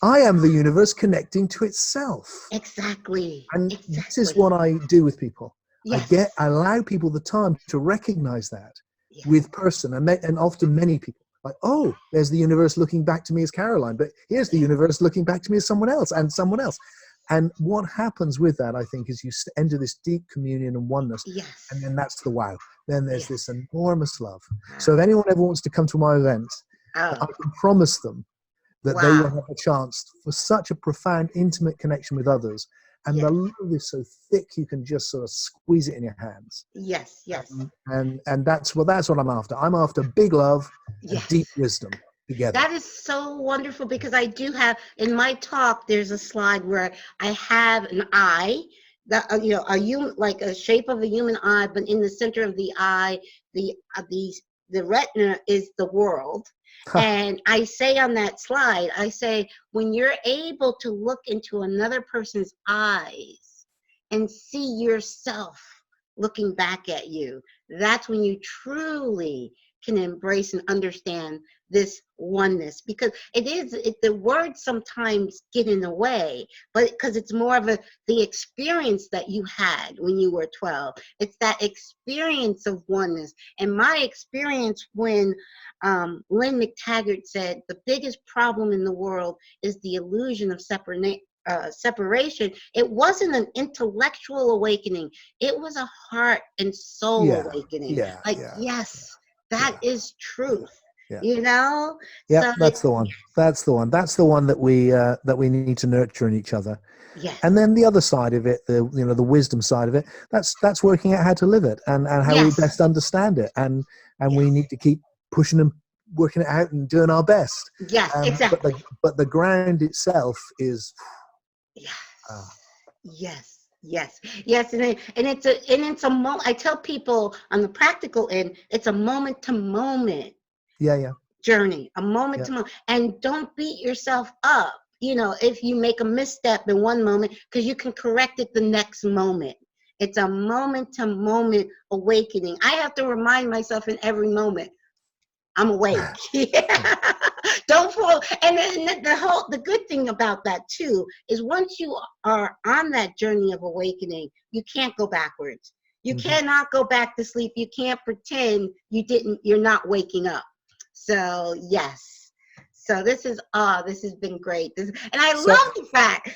I am the universe connecting to itself. Exactly. And this is what I do with people. I allow people the time to recognize that with person, and often many people. Like, oh, there's the universe looking back to me as Caroline, but here's the universe looking back to me as someone else and someone else. And what happens with that, I think, is you enter this deep communion and oneness, Yes. and then that's the wow. Then there's Yes. this enormous love. So Wow. if anyone ever wants to come to my events, I Oh, can promise them that they will wow. have a chance for such a profound, intimate connection with others. And Yes. the love is so thick you can just sort of squeeze it in your hands. Yes. Yes. And that's what I'm after. I'm after big love and deep Yes. wisdom together. That is so wonderful, because I do have in my talk, there's a slide where I have an eye that a human, like a shape of a human eye, but in the center of the eye, the retina is the world. And I say on that slide, I say, when you're able to look into another person's eyes and see yourself looking back at you, that's when you truly can embrace and understand this oneness, because the words sometimes get in the way, but because it's more of the experience that you had when you were 12. It's that experience of oneness. And my experience when Lynn McTaggart said the biggest problem in the world is the illusion of separation. It wasn't an intellectual awakening. It was a heart and soul awakening. Yes, that is truth. Yeah, So that's the one. That's the one. That's the one that we need to nurture in each other. yes. And then the other side of it, the wisdom side of it, that's working out how to live it and how we Yes. best understand it. And Yes. we need to keep pushing and working it out and doing our best. Yes, exactly. But the ground itself is Yes. Yes, and it's a moment. I tell people on the practical end, it's a moment to moment journey, a moment to moment, and don't beat yourself up. If you make a misstep in one moment, because you can correct it the next moment. It's a moment to moment awakening. I have to remind myself in every moment, I'm awake. Don't fall. And the good thing about that too is once you are on that journey of awakening, you can't go backwards. You cannot go back to sleep. You can't pretend you're not waking up. So yes. So this has been great. And I love the fact.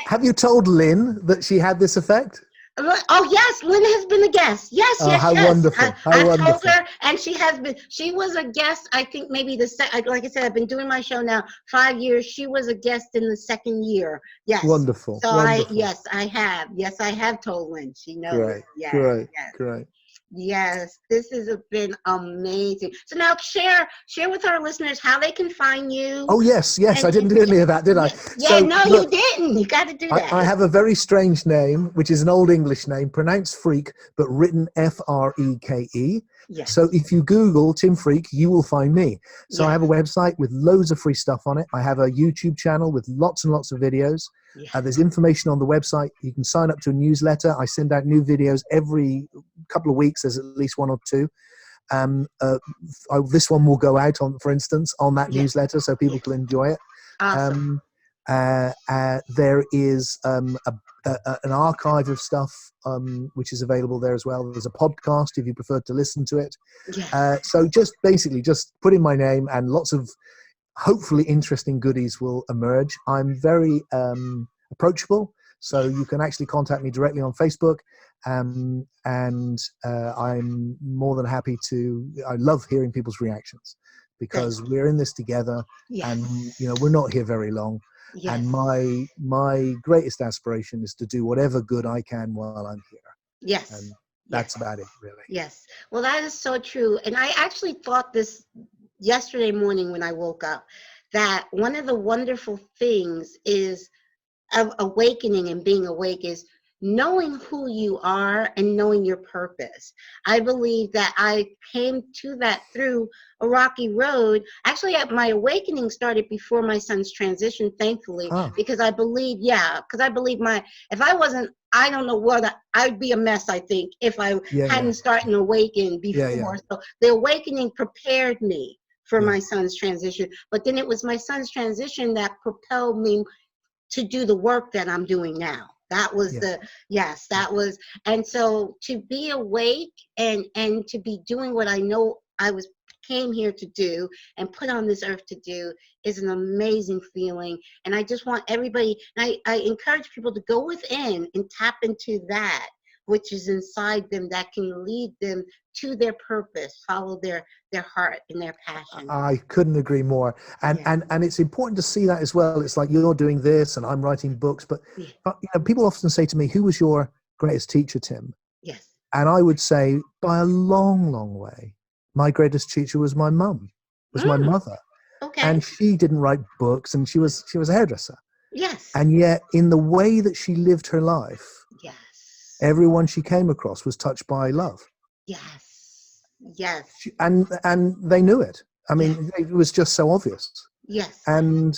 Have you told Lynn that she had this effect? Oh yes, Lynn has been a guest. Yes. How wonderful! I told her, and she has been. She was a guest. I think maybe like I said, I've been doing my show now 5 years. She was a guest in the second year. Yes. Wonderful. So wonderful. I have. Yes, I have told Lynn. She knows. Great. Yes, Great. yes. Great. Yes, this has been amazing. So now share with our listeners how they can find you. Oh yes, I didn't do any of that, did I? Yeah, no, you didn't. You got to do that. I have a very strange name, which is an old English name, pronounced Freke, but written Freke. Yes. So if you Google Tim Freke, you will find me. So I have a website with loads of free stuff on it. I have a YouTube channel with lots and lots of videos. There's information on the website. You can sign up to a newsletter. I send out new videos every couple of weeks. There's at least one or two. This one will go out for instance, on that newsletter, so people can enjoy it. Awesome. There is an archive of stuff which is available there as well. There's a podcast if you prefer to listen to it. So just put in my name and lots of hopefully interesting goodies will emerge. I'm very approachable, so you can actually contact me directly on Facebook. And I'm more than happy to. I love hearing people's reactions because we're in this together, and we're not here very long. And my greatest aspiration is to do whatever good I can while I'm here. Yes. And that's about it, really. Yes. Well, that is so true. And I actually thought this yesterday morning when I woke up, that one of the wonderful things is of awakening and being awake is knowing who you are and knowing your purpose. I believe that I came to that through a rocky road. Actually, my awakening started before my son's transition, thankfully, because I believe, if I wasn't, I don't know what, I'd be a mess, I think, if I hadn't started to awaken before. So the awakening prepared me for my son's transition. But then it was my son's transition that propelled me to do the work that I'm doing now. That was and so to be awake and to be doing what I know I was came here to do and put on this earth to do is an amazing feeling. And I just want everybody, and I encourage people to go within and tap into that which is inside them that can lead them to their purpose, follow their heart and their passion. I couldn't agree more. And Yeah. and it's important to see that as well. It's like you're doing this and I'm writing books, but Yeah. People often say to me, who was your greatest teacher, Tim? Yes. And I would say by a long, long way, my greatest teacher was my mum, was my mother. Okay. And she didn't write books, and she was a hairdresser. Yes. And yet in the way that she lived her life, Yes. everyone she came across was touched by love. Yes. Yes. And they knew it. I mean, it was just so obvious. Yes. And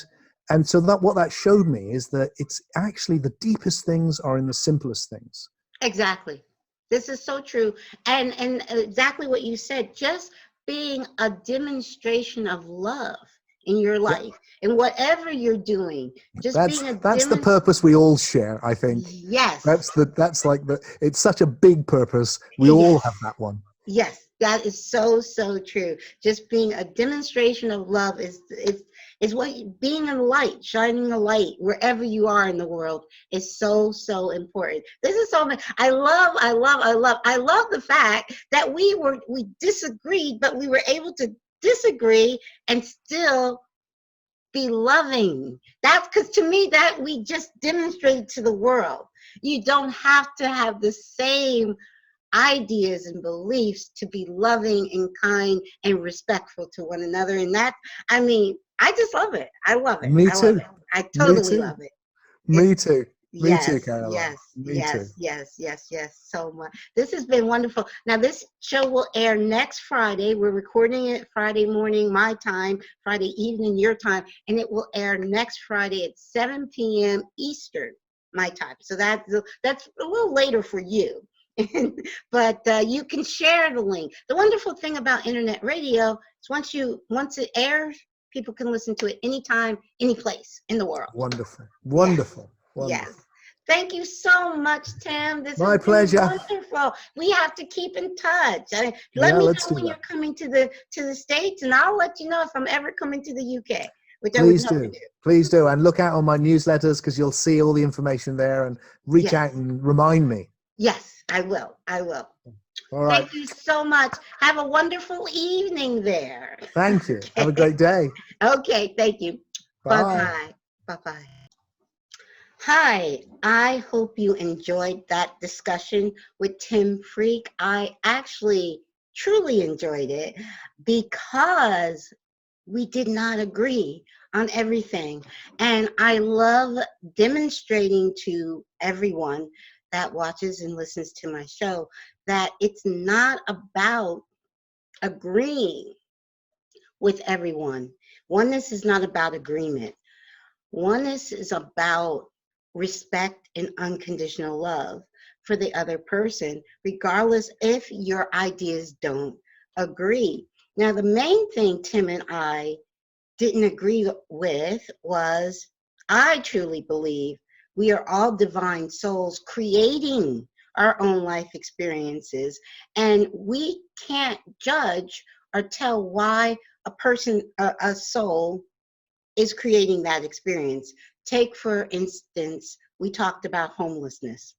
so that what that showed me is that it's actually the deepest things are in the simplest things. Exactly. This is so true. And exactly what you said, just being a demonstration of love in your life and whatever you're doing, just being a that's the purpose we all share, I think. Yes. That's like it's such a big purpose. We all have that one. Yes, that is so, so true. Just being a demonstration of love is what being a light, shining a light wherever you are in the world is so, so important. This is so much. I love the fact that we disagreed, but we were able to disagree and still be loving. That's because to me that we just demonstrated to the world. You don't have to have the same ideas and beliefs to be loving and kind and respectful to one another. And that, I mean, I just love it. I love it. Me I too. love it. I totally love it. Me too. Me Yes, too, Caroline. yes, so much. This has been wonderful. Now, this show will air next Friday. We're recording it Friday morning, my time, Friday evening, your time, and it will air next Friday at 7 p.m. Eastern, my time. So that's a little later for you. But you can share the link. The wonderful thing about internet radio is once it airs, people can listen to it anytime, any place in the world. Wonderful. Yes. Thank you so much, Tim. This My has pleasure. been wonderful. We have to keep in touch. Let me know when you're coming to the States, and I'll let you know if I'm ever coming to the UK. Which Please I would love do. to do. Please do. And look out on my newsletters because you'll see all the information there, and reach out and remind me. Yes, I will. All right. Thank you so much. Have a wonderful evening there. Thank you. Have a great day. Okay, thank you. Bye-bye. Bye-bye. Hi, I hope you enjoyed that discussion with Tim Freke. I actually truly enjoyed it because we did not agree on everything. And I love demonstrating to everyone that watches and listens to my show that it's not about agreeing with everyone. Oneness is not about agreement. Oneness is about respect and unconditional love for the other person, regardless if your ideas don't agree. Now, the main thing Tim and I didn't agree with was I truly believe we are all divine souls creating our own life experiences, and we can't judge or tell why a soul is creating that experience. Take, for instance, we talked about homelessness.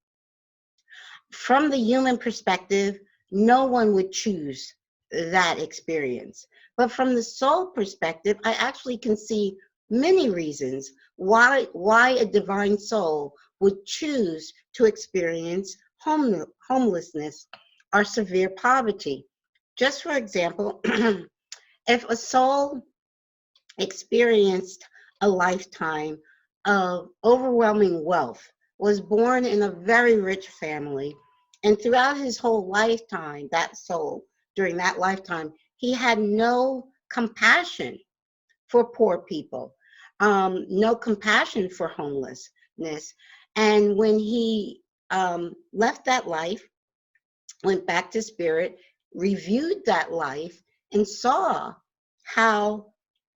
From the human perspective, no one would choose that experience. But from the soul perspective, I actually can see many reasons why a divine soul would choose to experience homelessness or severe poverty. Just for example, if a soul experienced a lifetime of overwhelming wealth, was born in a very rich family, and throughout his whole lifetime, that soul, during that lifetime, he had no compassion for poor people, no compassion for homelessness. And when he left that life, went back to spirit, reviewed that life, and saw how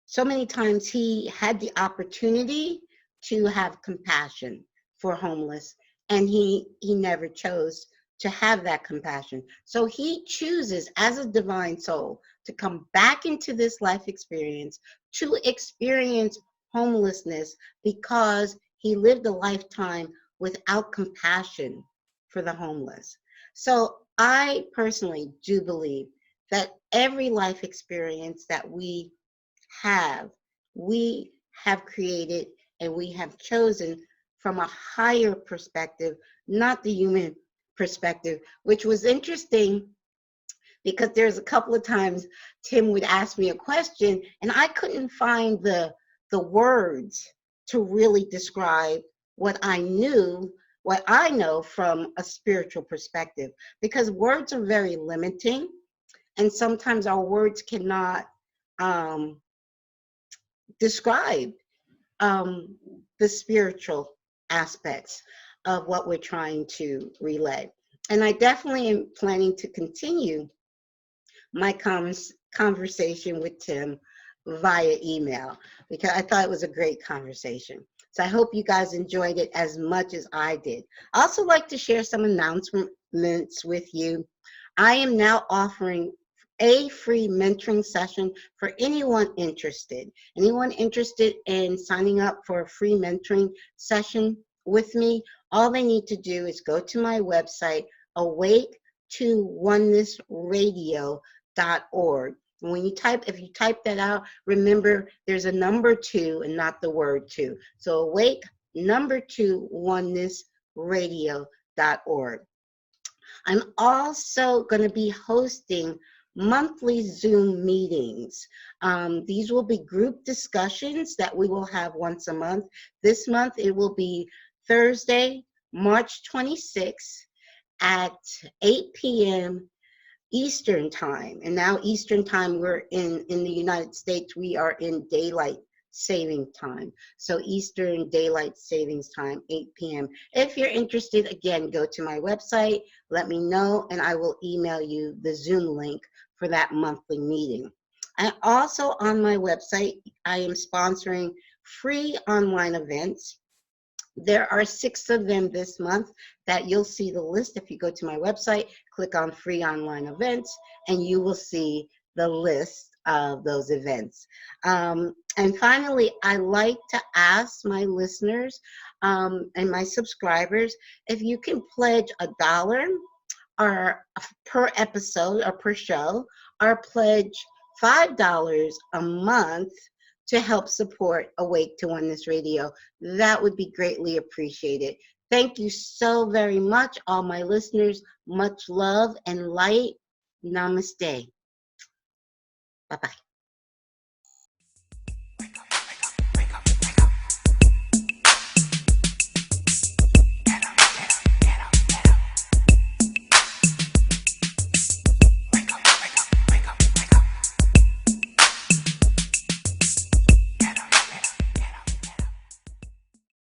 so many times he had the opportunity to have compassion for homeless, and he never chose to have that compassion. So he chooses as a divine soul to come back into this life experience to experience homelessness because he lived a lifetime without compassion for the homeless. So I personally do believe that every life experience that have, we have created and we have chosen from a higher perspective, not the human perspective, which was interesting because there's a couple of times Tim would ask me a question and I couldn't find the words to really describe what I knew, what I know from a spiritual perspective, because words are very limiting and sometimes our words cannot um, describe um, the spiritual aspects of what we're trying to relay. And I definitely am planning to continue my conversation with Tim via email because I thought it was a great conversation. So I hope you guys enjoyed it as much as I did. I also like to share some announcements with you. I am now offering a free mentoring session for anyone interested. Anyone interested in signing up for a free mentoring session with me, all they need to do is go to my website, awake2onenessradio.org. And when you if you type that out, remember there's a number 2 and not the word 2. So awake, number 2, onenessradio.org. I'm also going to be hosting monthly Zoom meetings. These will be group discussions that we will have once a month. This month it will be Thursday, March 26th at 8 p.m. Eastern time. And now Eastern time, we're in the United States, we are in daylight saving time. So Eastern daylight savings time, 8 p.m. If you're interested, again, go to my website, let me know, and I will email you the Zoom link for that monthly meeting. And also on my website, I am sponsoring free online events. There are 6 of them this month that you'll see the list. If you go to my website, click on free online events, and you will see the list of those events. And finally, I like to ask my listeners and my subscribers if you can pledge $1 or per episode or per show, or pledge $5 a month to help support Awake to Oneness Radio. That would be greatly appreciated. Thank you so very much, all my listeners. Much love and light. Namaste. Bye-bye.